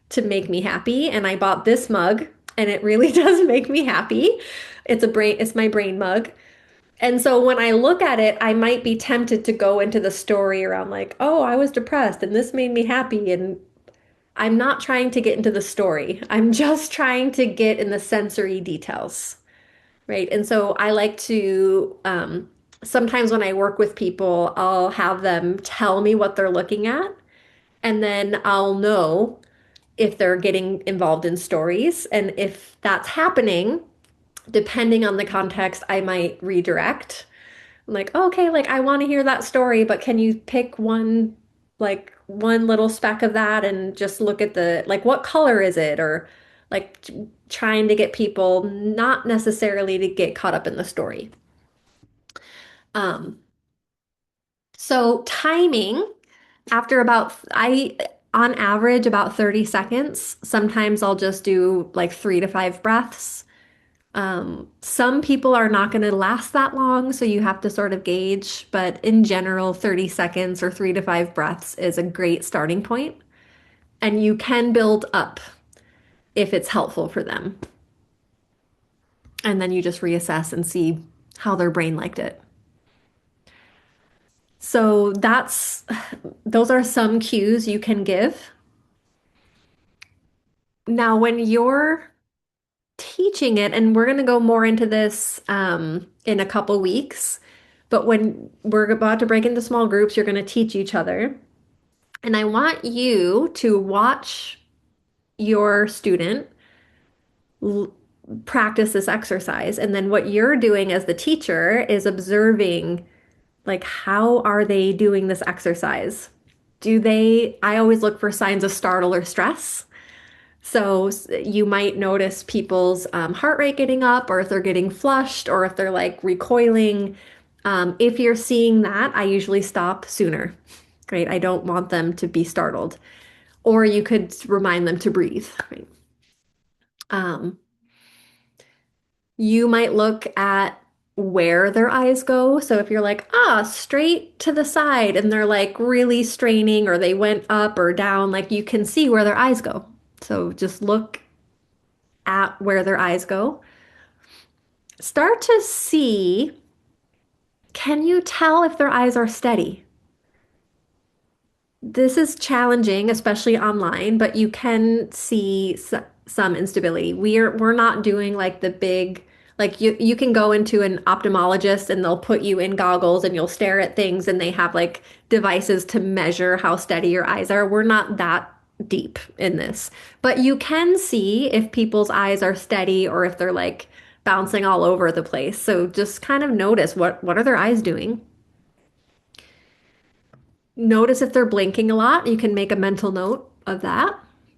to make me happy. And I bought this mug. and it really does make me happy. It's my brain mug. And so when I look at it, I might be tempted to go into the story around like, oh, I was depressed and this made me happy. And I'm not trying to get into the story. I'm just trying to get in the sensory details, right? And so I like to, sometimes when I work with people, I'll have them tell me what they're looking at, and then I'll know if they're getting involved in stories. And if that's happening, depending on the context, I might redirect. I'm like, oh, okay, like I want to hear that story, but can you pick one little speck of that and just look at like, what color is it? Or like trying to get people not necessarily to get caught up in the story. Um, so timing after on average, about 30 seconds. Sometimes I'll just do like 3 to 5 breaths. Some people are not going to last that long, so you have to sort of gauge, but in general, 30 seconds or 3 to 5 breaths is a great starting point, and you can build up if it's helpful for them. And then you just reassess and see how their brain liked it. So those are some cues you can give. Now, when you're teaching it, and we're going to go more into this in a couple weeks, but when we're about to break into small groups, you're going to teach each other. And I want you to watch your student practice this exercise. And then what you're doing as the teacher is observing, like, how are they doing this exercise? I always look for signs of startle or stress. So you might notice people's heart rate getting up, or if they're getting flushed, or if they're like recoiling. If you're seeing that, I usually stop sooner, right? I don't want them to be startled. Or you could remind them to breathe, right? Um, you might look at where their eyes go. So if you're like, straight to the side, and they're like really straining, or they went up or down, like you can see where their eyes go. So just look at where their eyes go. Start to see, can you tell if their eyes are steady? This is challenging, especially online, but you can see some instability. We're not doing like the big, like you can go into an ophthalmologist and they'll put you in goggles and you'll stare at things and they have like devices to measure how steady your eyes are. We're not that deep in this, but you can see if people's eyes are steady or if they're like bouncing all over the place. So just kind of notice what are their eyes doing? Notice if they're blinking a lot. You can make a mental note of that.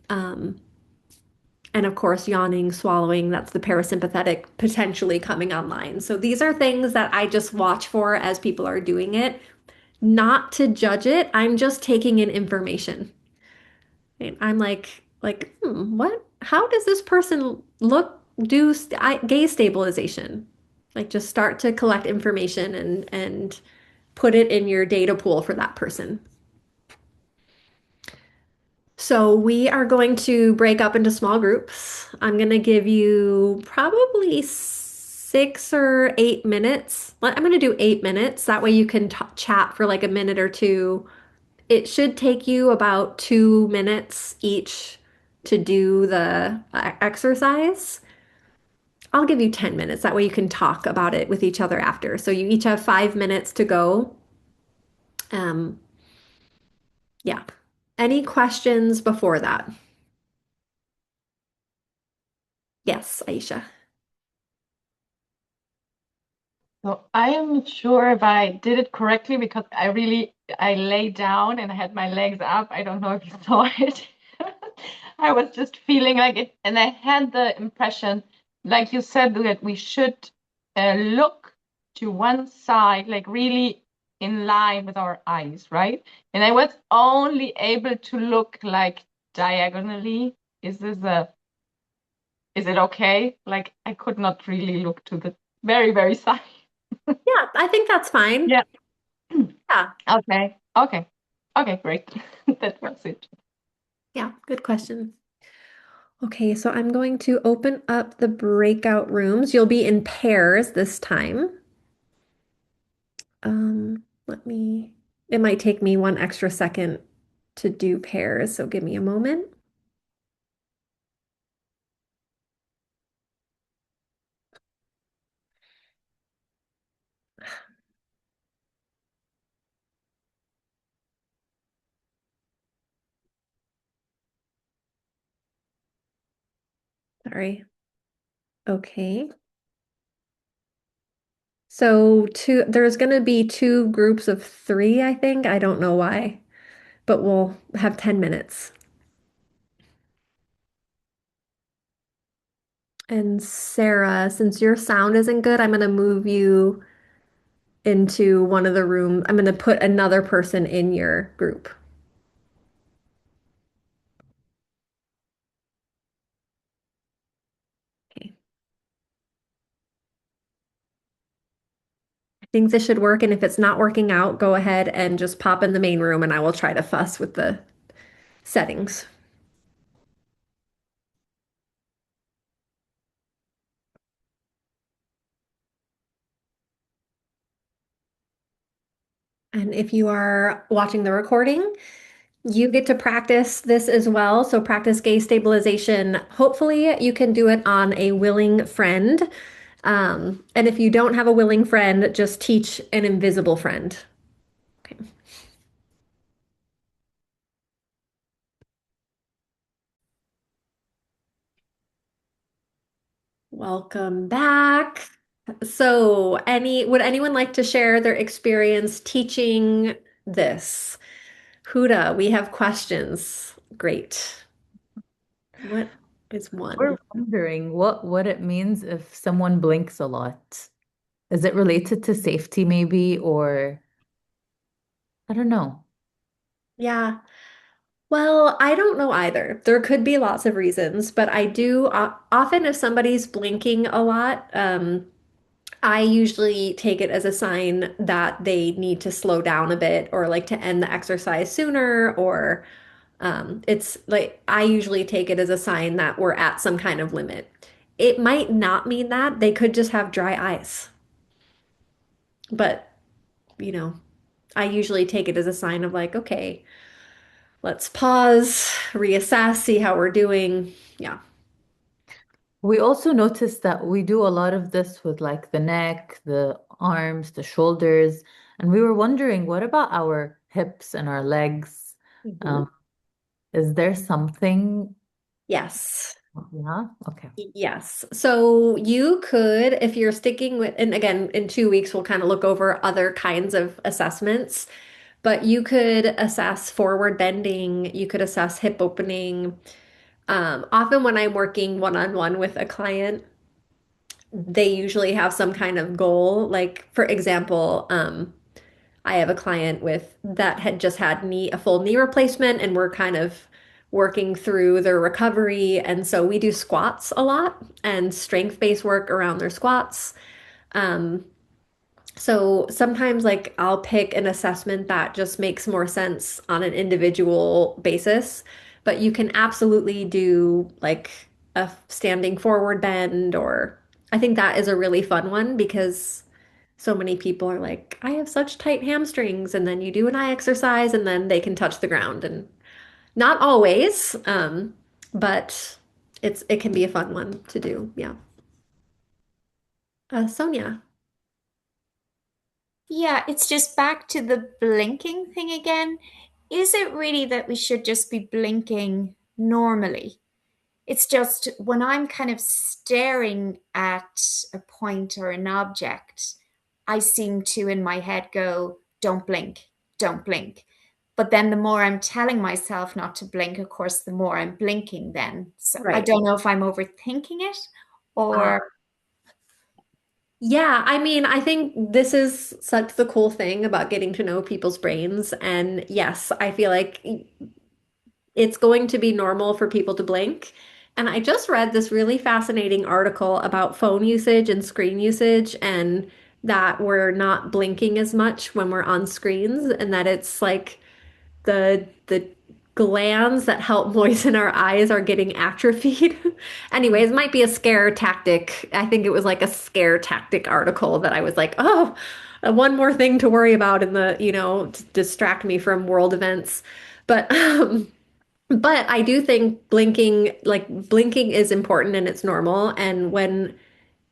Um, and of course, yawning, swallowing, that's the parasympathetic potentially coming online. So these are things that I just watch for as people are doing it, not to judge it. I'm just taking in information. And I'm what? How does this person do gaze stabilization? Like just start to collect information and put it in your data pool for that person. So we are going to break up into small groups. I'm going to give you probably 6 or 8 minutes. I'm going to do 8 minutes. That way you can chat for like a minute or two. It should take you about 2 minutes each to do the exercise. I'll give you 10 minutes. That way you can talk about it with each other after. So you each have 5 minutes to go. Um, yeah. Any questions before that? Yes, Aisha. So I am not sure if I did it correctly because I lay down and I had my legs up. I don't know if you saw it. I was just feeling like it, and I had the impression, like you said, that we should look to one side, like really in line with our eyes, right? And I was only able to look like diagonally. Is it okay? Like I could not really look to the very, very side. Yeah, I think that's fine. Yeah. Yeah. Okay. Okay, great. That was it. Yeah, good question. Okay, so I'm going to open up the breakout rooms. You'll be in pairs this time. It might take me one extra second to do pairs, so give me a moment. Sorry. Okay. So there's going to be two groups of three, I think. I don't know why, but we'll have 10 minutes. And Sarah, since your sound isn't good, I'm going to move you into one of the rooms. I'm going to put another person in your group. Okay. I think this should work. And if it's not working out, go ahead and just pop in the main room and I will try to fuss with the settings. And if you are watching the recording, you get to practice this as well. So practice gaze stabilization. Hopefully you can do it on a willing friend. And if you don't have a willing friend, just teach an invisible friend. Okay. Welcome back. So, would anyone like to share their experience teaching this? Huda, we have questions. Great. What is We're one? wondering what it means if someone blinks a lot. Is it related to safety maybe, or I don't know. Yeah. Well, I don't know either. There could be lots of reasons, but I do often if somebody's blinking a lot, I usually take it as a sign that they need to slow down a bit or like to end the exercise sooner, or it's like I usually take it as a sign that we're at some kind of limit. It might not mean that. They could just have dry eyes. But, you know, I usually take it as a sign of like, okay, let's pause, reassess, see how we're doing. Yeah. We also noticed that we do a lot of this with like the neck, the arms, the shoulders, and we were wondering, what about our hips and our legs? Mhm. Um, is there something? Yes. Yeah, okay. Yes. So you could, if you're sticking with, and again, in 2 weeks, we'll kind of look over other kinds of assessments, but you could assess forward bending, you could assess hip opening. Often when I'm working one-on-one with a client, they usually have some kind of goal. Like, for example, I have a client with that had just had a full knee replacement, and we're kind of working through their recovery. And so we do squats a lot and strength-based work around their squats. Um, so sometimes like I'll pick an assessment that just makes more sense on an individual basis, but you can absolutely do like a standing forward bend, or I think that is a really fun one because so many people are like, I have such tight hamstrings, and then you do an eye exercise and then they can touch the ground, and not always, but it can be a fun one to do. Yeah. Sonia. Yeah, it's just back to the blinking thing again. Is it really that we should just be blinking normally? It's just when I'm kind of staring at a point or an object, I seem to in my head go, don't blink, don't blink. But then the more I'm telling myself not to blink, of course, the more I'm blinking then. So I Right. don't know if I'm overthinking it Uh, or Yeah, I mean, I think this is such the cool thing about getting to know people's brains. And yes, I feel like it's going to be normal for people to blink. And I just read this really fascinating article about phone usage and screen usage, and that we're not blinking as much when we're on screens, and that it's like the glands that help moisten our eyes are getting atrophied. Anyways, might be a scare tactic. I think it was like a scare tactic article that I was like, oh, one more thing to worry about in the, to distract me from world events. But but I do think blinking is important and it's normal. And when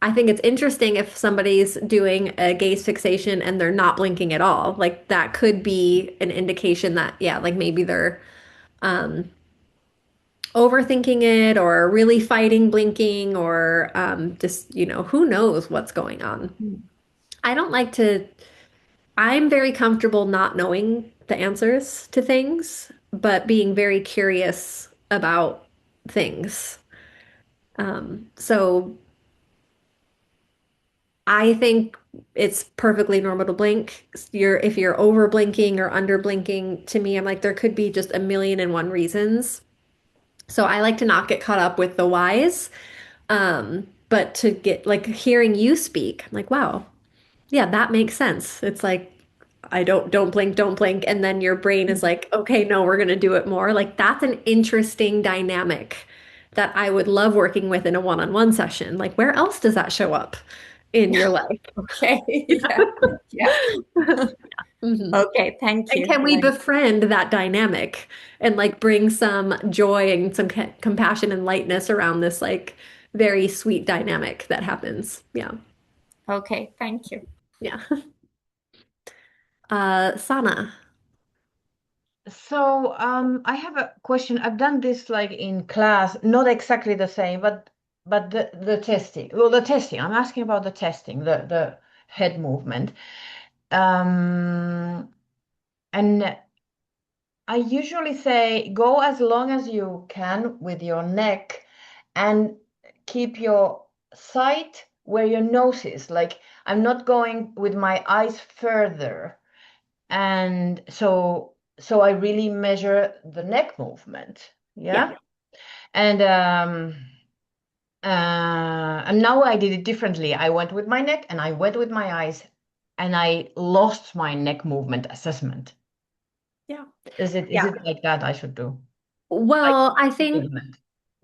I think it's interesting if somebody's doing a gaze fixation and they're not blinking at all, like that could be an indication that, yeah, like maybe they're um, overthinking it or really fighting blinking or just, who knows what's going on. I don't like to, I'm very comfortable not knowing the answers to things, but being very curious about things. So I think it's perfectly normal to blink. If you're over blinking or under blinking, to me, I'm like, there could be just a million and one reasons. So I like to not get caught up with the whys. But to get like hearing you speak, I'm like, wow, yeah, that makes sense. It's like I don't blink, and then your brain is like, okay, no, we're gonna do it more. Like that's an interesting dynamic that I would love working with in a one-on-one session. Like where else does that show up in your life? Okay. Yeah. Yeah. Mhm. Okay. Thank And you. can we befriend that dynamic and like bring some joy and some compassion and lightness around this like very sweet dynamic that happens? Yeah. Okay. Thank you. Yeah. Sana. So, I have a question. I've done this like in class, not exactly the same, but the testing. Well, the testing. I'm asking about the testing, the head movement. And I usually say go as long as you can with your neck and keep your sight where your nose is. Like I'm not going with my eyes further. And so I really measure the neck movement. Yeah. Yeah. And now I did it differently. I went with my neck and I went with my eyes and I lost my neck movement assessment. Yeah. Is Yeah. it like that I should do? Like Well, I think movement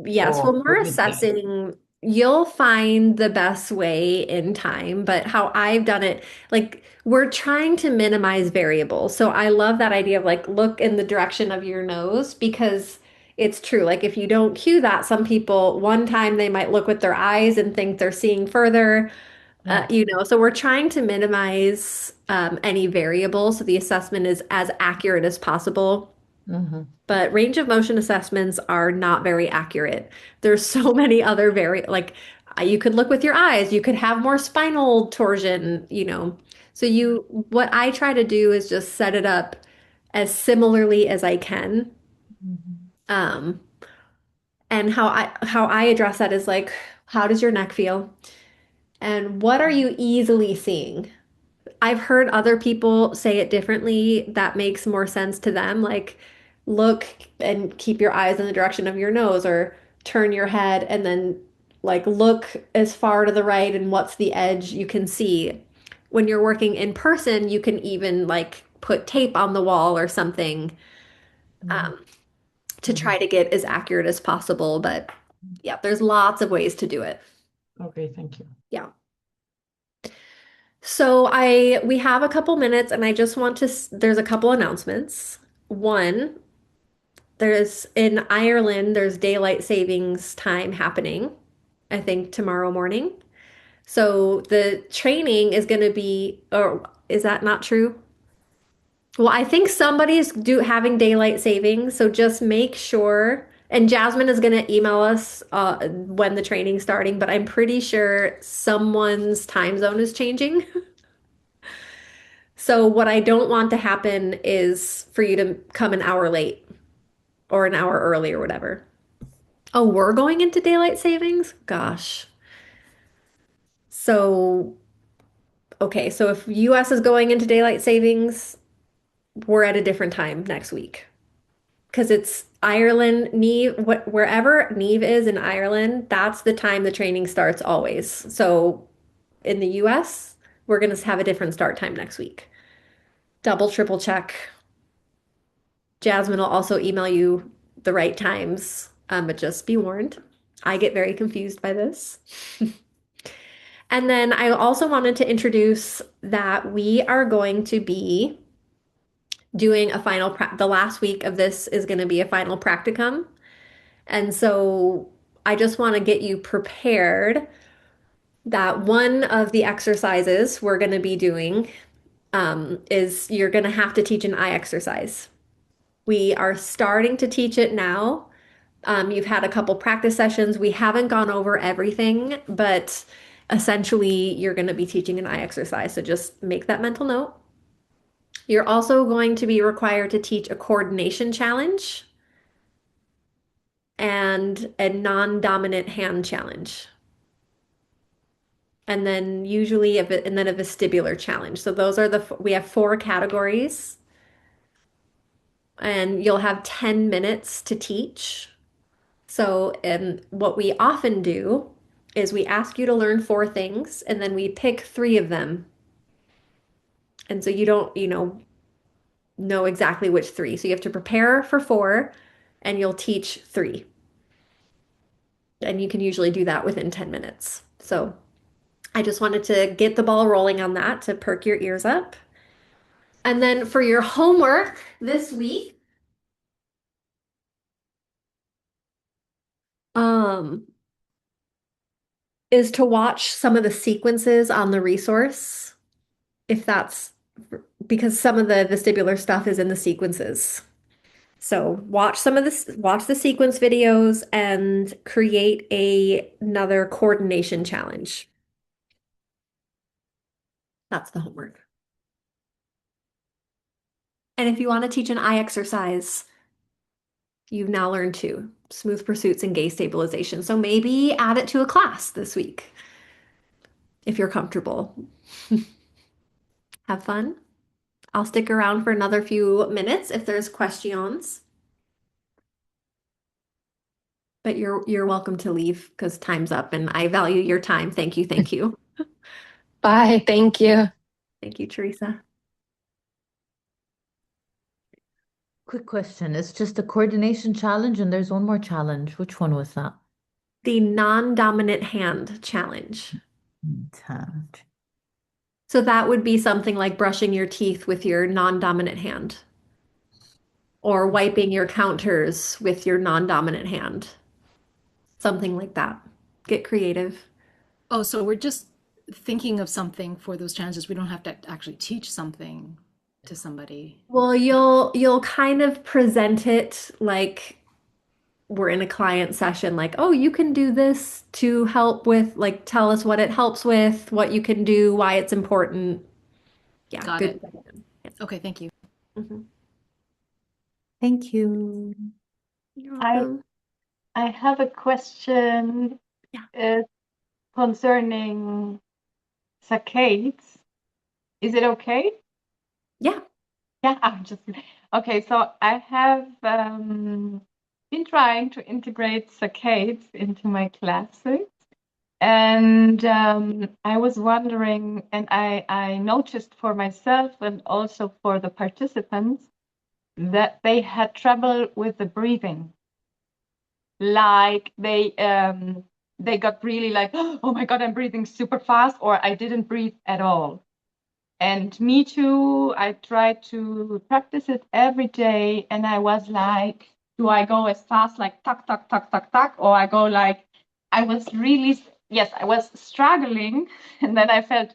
yes, or when we're with yeah. assessing, you'll find the best way in time. But how I've done it, like we're trying to minimize variables. So I love that idea of like look in the direction of your nose because it's true. Like if you don't cue that, some people one time they might look with their eyes and think they're seeing further, Yeah. so we're trying to minimize any variables so the assessment is as accurate as possible. Mm-hmm. But range of motion assessments are not very accurate. There's so many other like you could look with your eyes, you could have more spinal torsion. So what I try to do is just set it up as similarly as I can. Mm-hmm. Um, and how I address that is like, how does your neck feel? And what are you easily seeing? I've heard other people say it differently that makes more sense to them. Like, look and keep your eyes in the direction of your nose, or turn your head and then, like, look as far to the right and what's the edge you can see. When you're working in person, you can even, like, put tape on the wall or something um, to Mm-hmm. try to get as accurate as possible. But yeah, there's lots of ways to do it. Okay, thank you. Yeah. So we have a couple minutes and I just want to there's a couple announcements. One, there's in Ireland there's daylight savings time happening, I think tomorrow morning. So the training is going to be, or is that not true? Well, I think somebody's having daylight savings, so just make sure. And Jasmine is going to email us when the training's starting, but I'm pretty sure someone's time zone is changing. So what I don't want to happen is for you to come an hour late or an hour early or whatever. Oh, we're going into daylight savings? Gosh. So, okay, so if US is going into daylight savings, we're at a different time next week. Because it's Ireland, Neve, wherever Neve is in Ireland, that's the time the training starts always. So in the US, we're going to have a different start time next week. Double, triple check. Jasmine will also email you the right times, but just be warned. I get very confused by this. And then I also wanted to introduce that we are going to be doing a the last week of this is going to be a final practicum. And so I just want to get you prepared that one of the exercises we're going to be doing is you're going to have to teach an eye exercise. We are starting to teach it now. You've had a couple practice sessions. We haven't gone over everything, but essentially you're going to be teaching an eye exercise. So just make that mental note. You're also going to be required to teach a coordination challenge and a non-dominant hand challenge. And then usually and then a vestibular challenge. So those are we have 4 categories and you'll have 10 minutes to teach. So, what we often do is we ask you to learn 4 things and then we pick 3 of them. And so you don't, know exactly which 3. So you have to prepare for 4 and you'll teach 3. And you can usually do that within 10 minutes. So I just wanted to get the ball rolling on that to perk your ears up. And then for your homework this week, um, is to watch some of the sequences on the resource, if that's because some of the vestibular stuff is in the sequences. So watch the sequence videos and create another coordination challenge. That's the homework. And if you want to teach an eye exercise, you've now learned 2, smooth pursuits and gaze stabilization. So maybe add it to a class this week if you're comfortable. Have fun. I'll stick around for another few minutes if there's questions. But you're welcome to leave because time's up and I value your time. Thank you. Thank you. Bye. Thank you. Thank you, Teresa. Quick question. It's just a coordination challenge and there's one more challenge. Which one was that? The non-dominant hand challenge. Hand. So that would be something like brushing your teeth with your non-dominant hand or wiping your counters with your non-dominant hand. Something like that. Get creative. Oh, so we're just thinking of something for those challenges. We don't have to actually teach something to somebody. Well, you'll kind of present it like we're in a client session, like, oh, you can do this to help with, like, tell us what it helps with, what you can do, why it's important. Yeah, Got good. it. Okay, thank you. Mhm. Thank you. You're I welcome. I have a question Yeah. concerning saccades. Is it okay? Yeah. Yeah, I'm just okay. So I have been trying to integrate saccades into my classes, and I was wondering, and I noticed for myself and also for the participants that they had trouble with the breathing. Like they got really like, oh my God, I'm breathing super fast, or I didn't breathe at all. And me too, I tried to practice it every day, and I was like, do I go as fast, like tuck, tuck, tuck, tuck, tuck, or I go like, I was really, yes, I was struggling, and then I felt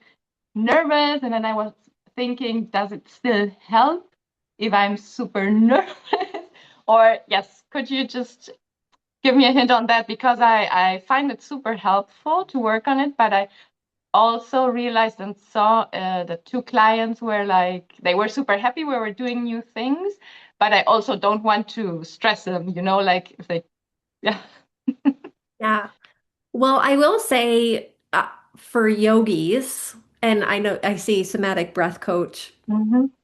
nervous, and then I was thinking, does it still help if I'm super nervous? Or yes, could you just give me a hint on that? Because I find it super helpful to work on it, but I also realized and saw the 2 clients were like, they were super happy we were doing new things, but I also don't want to stress them, like if they, yeah. Yeah. Well, I will say for yogis, and I know I see somatic breath coach,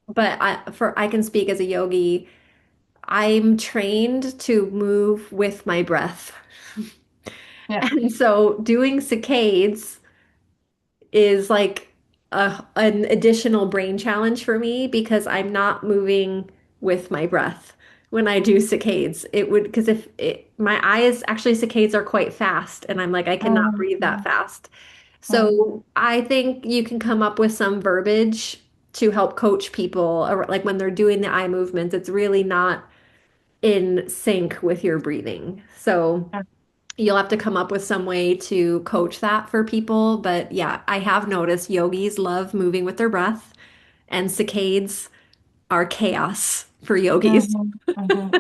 but I can speak as a yogi. I'm trained to move with my breath. Yeah. And so doing saccades is like an additional brain challenge for me because I'm not moving with my breath. when I do saccades. It would, because if it, my eyes, actually saccades are quite fast, and I'm like, I cannot breathe that Mhm, fast. mhm, So I think you can come up with some verbiage to help coach people, or like when they're doing the eye movements, it's really not in sync with your breathing. So you'll have to come up with some way to coach that for people. But yeah, I have noticed yogis love moving with their breath, and saccades are chaos for yogis. mhm, mhm.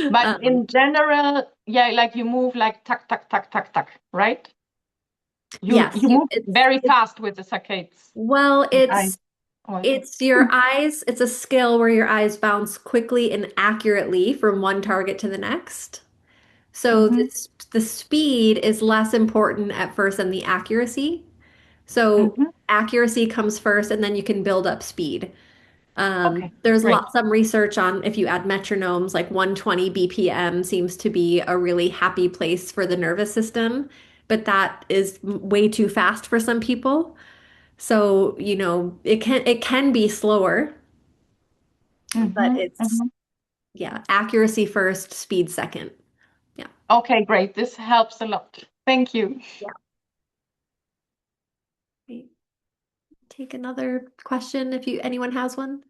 But Um, in general, yeah, like you move like tuck, tuck, tuck, tuck, tuck, right? You yes, move very it's fast with the saccades. well, And I, oh, it's your eyes. It's a skill where your eyes bounce quickly and accurately from one target to the next. So mm-hmm, the speed is less important at first than the accuracy. So mm-hmm. accuracy comes first, and then you can build up speed. Okay, There's great. some research on if you add metronomes, like 120 BPM seems to be a really happy place for the nervous system, but that is way too fast for some people. So, it can be slower, but Mm-hmm, it's mm-hmm. yeah, accuracy first, speed second. Yeah. Okay, great. This helps a lot. Thank you. Yeah. Great. Take another question if anyone has one.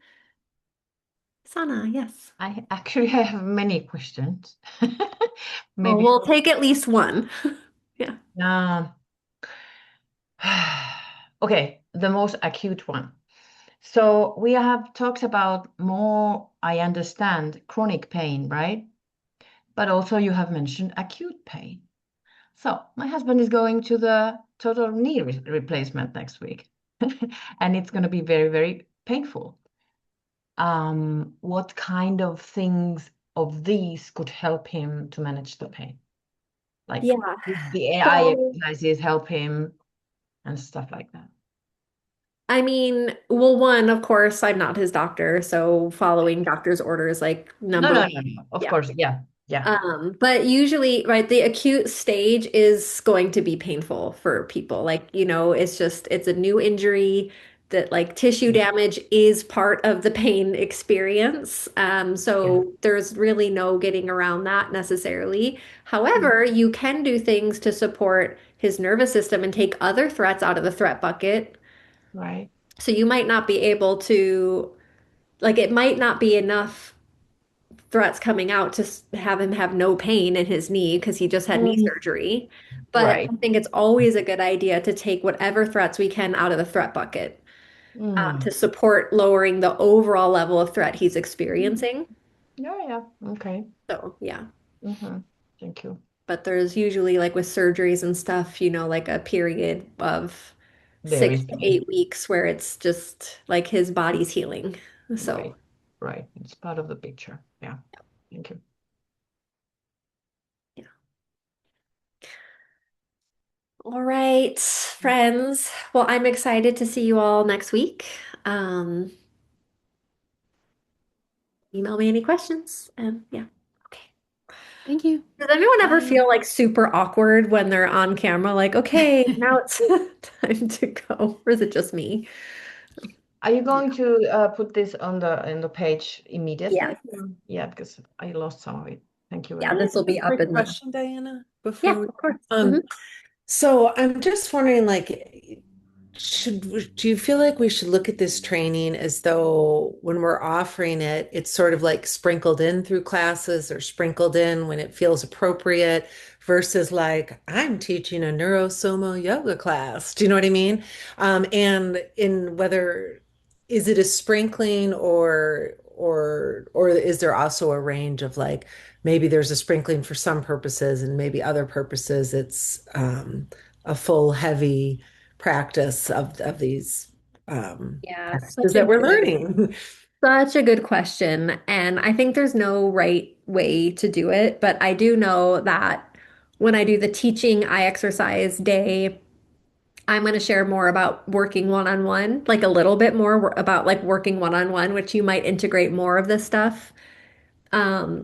Sana, yes. I actually have many questions. Well, Maybe. we'll take at least one. Yeah. Um, okay, the most acute one. So we have talked about more, I understand, chronic pain, right? But also you have mentioned acute pain. So my husband is going to the total knee replacement next week, and it's going to be very, very painful. What kind of things of these could help him to manage the pain? Like Yeah. the AI So, exercises help him and stuff like that. I mean, well, one, of course, I'm not his doctor, so following doctor's orders, like No, number no, one. no, no. Of Yeah. course, yeah, yeah, But usually, right, the acute stage is going to be painful for people. Like, it's a new injury that like tissue damage is part of the pain experience. yeah. So there's really no getting around that necessarily. Mm, However, you can do things to support his nervous system and take other threats out of the threat bucket. right. So you might not be able to, like, it might not be enough threats coming out to have him have no pain in his knee because he just had knee Mm, surgery. But right. I think it's always a good idea to take whatever threats we can out of the threat bucket to Mm. support lowering the overall level of threat he's experiencing. Yeah, yeah. Okay. So, yeah. Mm-hmm. Thank you. But there's usually, like with surgeries and stuff, like a period of There six is to pain. 8 weeks where it's just like his body's healing. So, Right. Right. It's part of the picture. Yeah. Thank you. yeah. All right, friends. Well, I'm excited to see you all next week. Um, Email me any questions. And yeah. Okay. Thank you. Does anyone ever Bye. feel like super awkward when they're on camera? Like, okay, now it's time to go. Or is it just me? Are you Yeah. going to put this on the page Yeah. immediately? Yeah, because I lost some of it. Thank you Can very Yeah, I much. this will ask a be up quick in the. question, Diana, Yeah, before we of course. so I'm just wondering, like, do you feel like we should look at this training as though when we're offering it, it's sort of like sprinkled in through classes or sprinkled in when it feels appropriate versus like I'm teaching a NeuroSoma yoga class. Do you know what I mean? And in whether is it a sprinkling or is there also a range of like maybe there's a sprinkling for some purposes and maybe other purposes it's a full heavy practice of these Yeah, practices that we're learning. such a good question. And I think there's no right way to do it, but I do know that when I do the teaching eye exercise day, I'm going to share more about working one-on-one, like a little bit more about like working one-on-one, which you might integrate more of this stuff.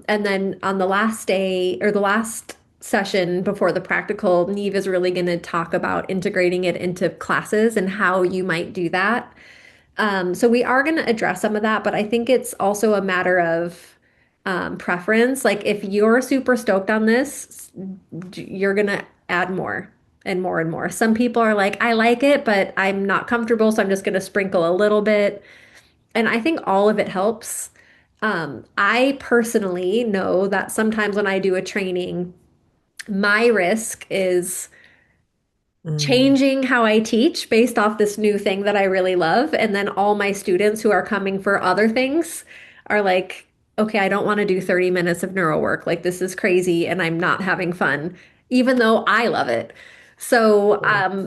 And then on the last day or the last session before the practical, Neve is really going to talk about integrating it into classes and how you might do that. So we are going to address some of that, but I think it's also a matter of preference. Like if you're super stoked on this, you're gonna add more and more and more. Some people are like, I like it, but I'm not comfortable, so I'm just gonna sprinkle a little bit. And I think all of it helps. I personally know that sometimes when I do a training, my risk is Mm. changing how I teach based off this new thing that I really love. And then all my students who are coming for other things are like, okay, I don't want to do 30 minutes of neuro work. Like, this is crazy and I'm not having fun, even though I love it. So,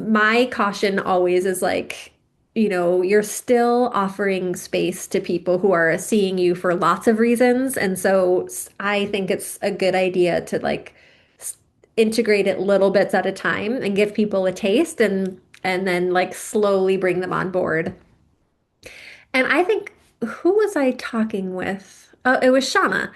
my caution always is like, you're still offering space to people who are seeing you for lots of reasons. And so I think it's a good idea to like integrate it little bits at a time and give people a taste and then like slowly bring them on board. And I think who was I talking with? Oh, it was Shauna.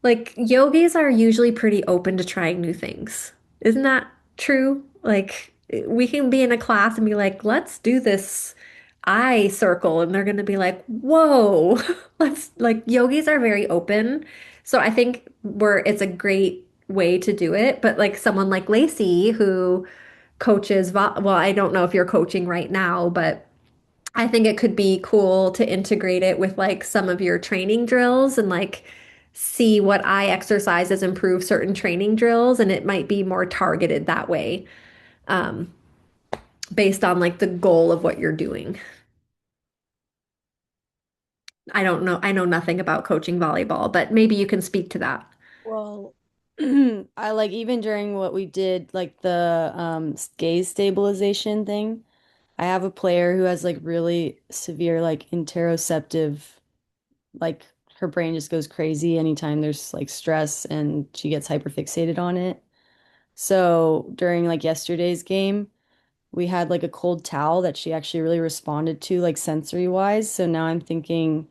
Like yogis are usually pretty open to trying new things. Isn't that true? Like we can be in a class and be like, let's do this eye circle, and they're gonna be like, whoa, let's like yogis are very open. So I think it's a great way to do it. But like someone like Lacey who coaches, well, I don't know if you're coaching right now, but I think it could be cool to integrate it with like some of your training drills and like see what eye exercises improve certain training drills. And it might be more targeted that way, um, based on like the goal of what you're doing. I don't know. I know nothing about coaching volleyball, but maybe you can speak to that. Well, I like even during what we did, like the gaze stabilization thing, I have a player who has like really severe like interoceptive, like her brain just goes crazy anytime there's like stress and she gets hyperfixated on it. So during like yesterday's game, we had like a cold towel that she actually really responded to like sensory wise. So now I'm thinking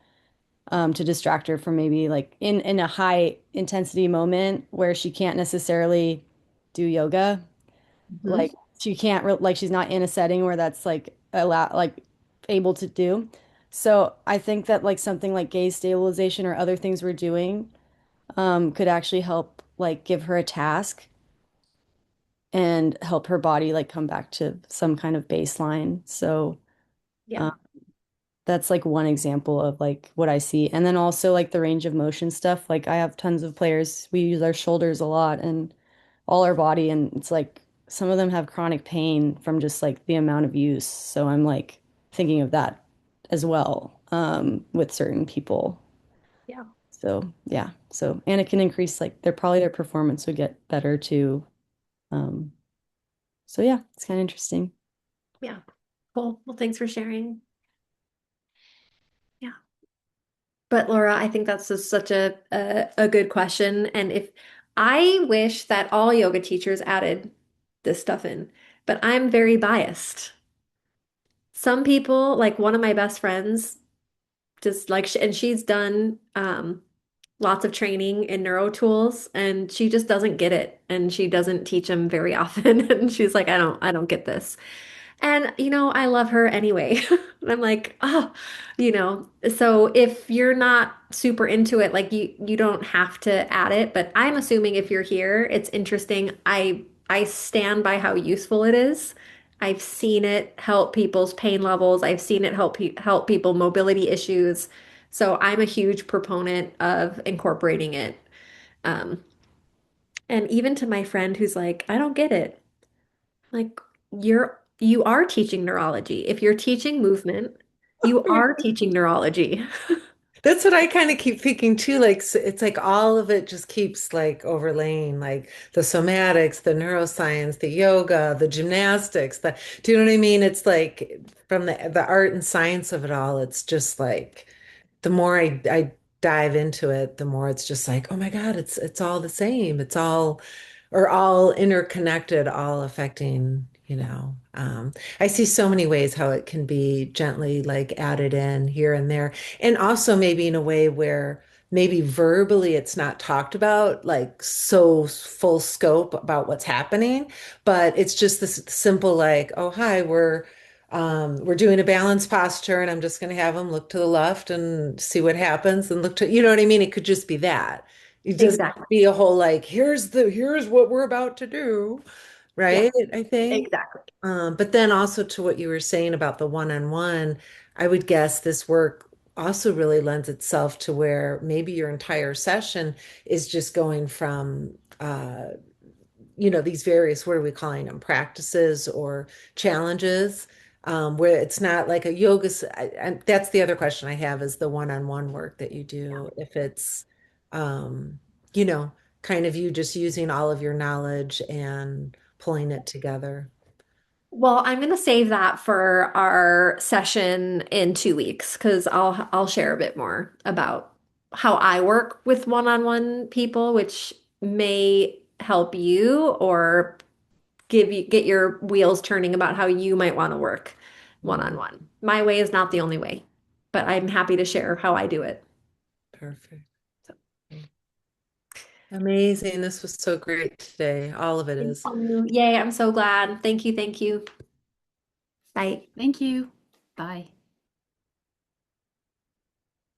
to distract her from maybe like in a high intensity moment where she can't necessarily do yoga. Mhm. Like she can't like she's not in a setting where that's like able to do. So I think that like something like gaze stabilization or other things we're doing could actually help like give her a task and help her body like come back to some kind of baseline. So Yeah. um, that's like one example of like what I see. And then also like the range of motion stuff. Like I have tons of players. We use our shoulders a lot and all our body. And it's like some of them have chronic pain from just like the amount of use. So I'm like thinking of that as well with certain people. Yeah. So yeah. So and it can increase like their performance would get better too. Um, so yeah, it's kind of interesting. Yeah. Cool. Well, thanks for sharing. Yeah. But Laura, I think that's just such a good question. And if I wish that all yoga teachers added this stuff in, but I'm very biased. Some people, like one of my best friends, just like, and she's done lots of training in neuro tools, and she just doesn't get it, and she doesn't teach them very often. And she's like, I don't get this. And, I love her anyway. And I'm like, oh, so if you're not super into it, like you don't have to add it, but I'm assuming if you're here, it's interesting. I stand by how useful it is. I've seen it help people's pain levels. I've seen it help people mobility issues. So I'm a huge proponent of incorporating it. Um, and even to my friend who's like, I don't get it. Like you are teaching neurology. If you're teaching movement, you are teaching neurology. That's what I kind of keep thinking too. Like, it's like all of it just keeps like overlaying, like the somatics, the neuroscience, the yoga, the gymnastics. Do you know what I mean? It's like from the art and science of it all. It's just like the more I dive into it, the more it's just like, oh my God, it's all the same. It's all or all interconnected, all affecting, I see so many ways how it can be gently like added in here and there. And also maybe in a way where maybe verbally it's not talked about like so full scope about what's happening, but it's just this simple like, oh hi, we're doing a balance posture and I'm just going to have them look to the left and see what happens and look to, you know what I mean? It could just be that. It doesn't Exactly. be a whole like, here's what we're about to do, Yeah, right? I think. exactly. But then also to what you were saying about the one-on-one, I would guess this work also really lends itself to where maybe your entire session is just going from these various, what are we calling them, practices or challenges, where it's not like a yoga. And that's the other question I have is the one-on-one work that you do. If it's, um, you know, kind of you just using all of your knowledge and pulling it together. Well, I'm going to save that for our session in 2 weeks because I'll share a bit more about how I work with one-on-one people, which may help you or get your wheels turning about how you might want to work Mm, one-on-one. My way is not the only way, but I'm happy to share how I do it. perfect. Amazing. This was so great today. All of it Thank is. you. Yay, I'm so glad. Thank you. Thank you. Bye. Thank you. Bye.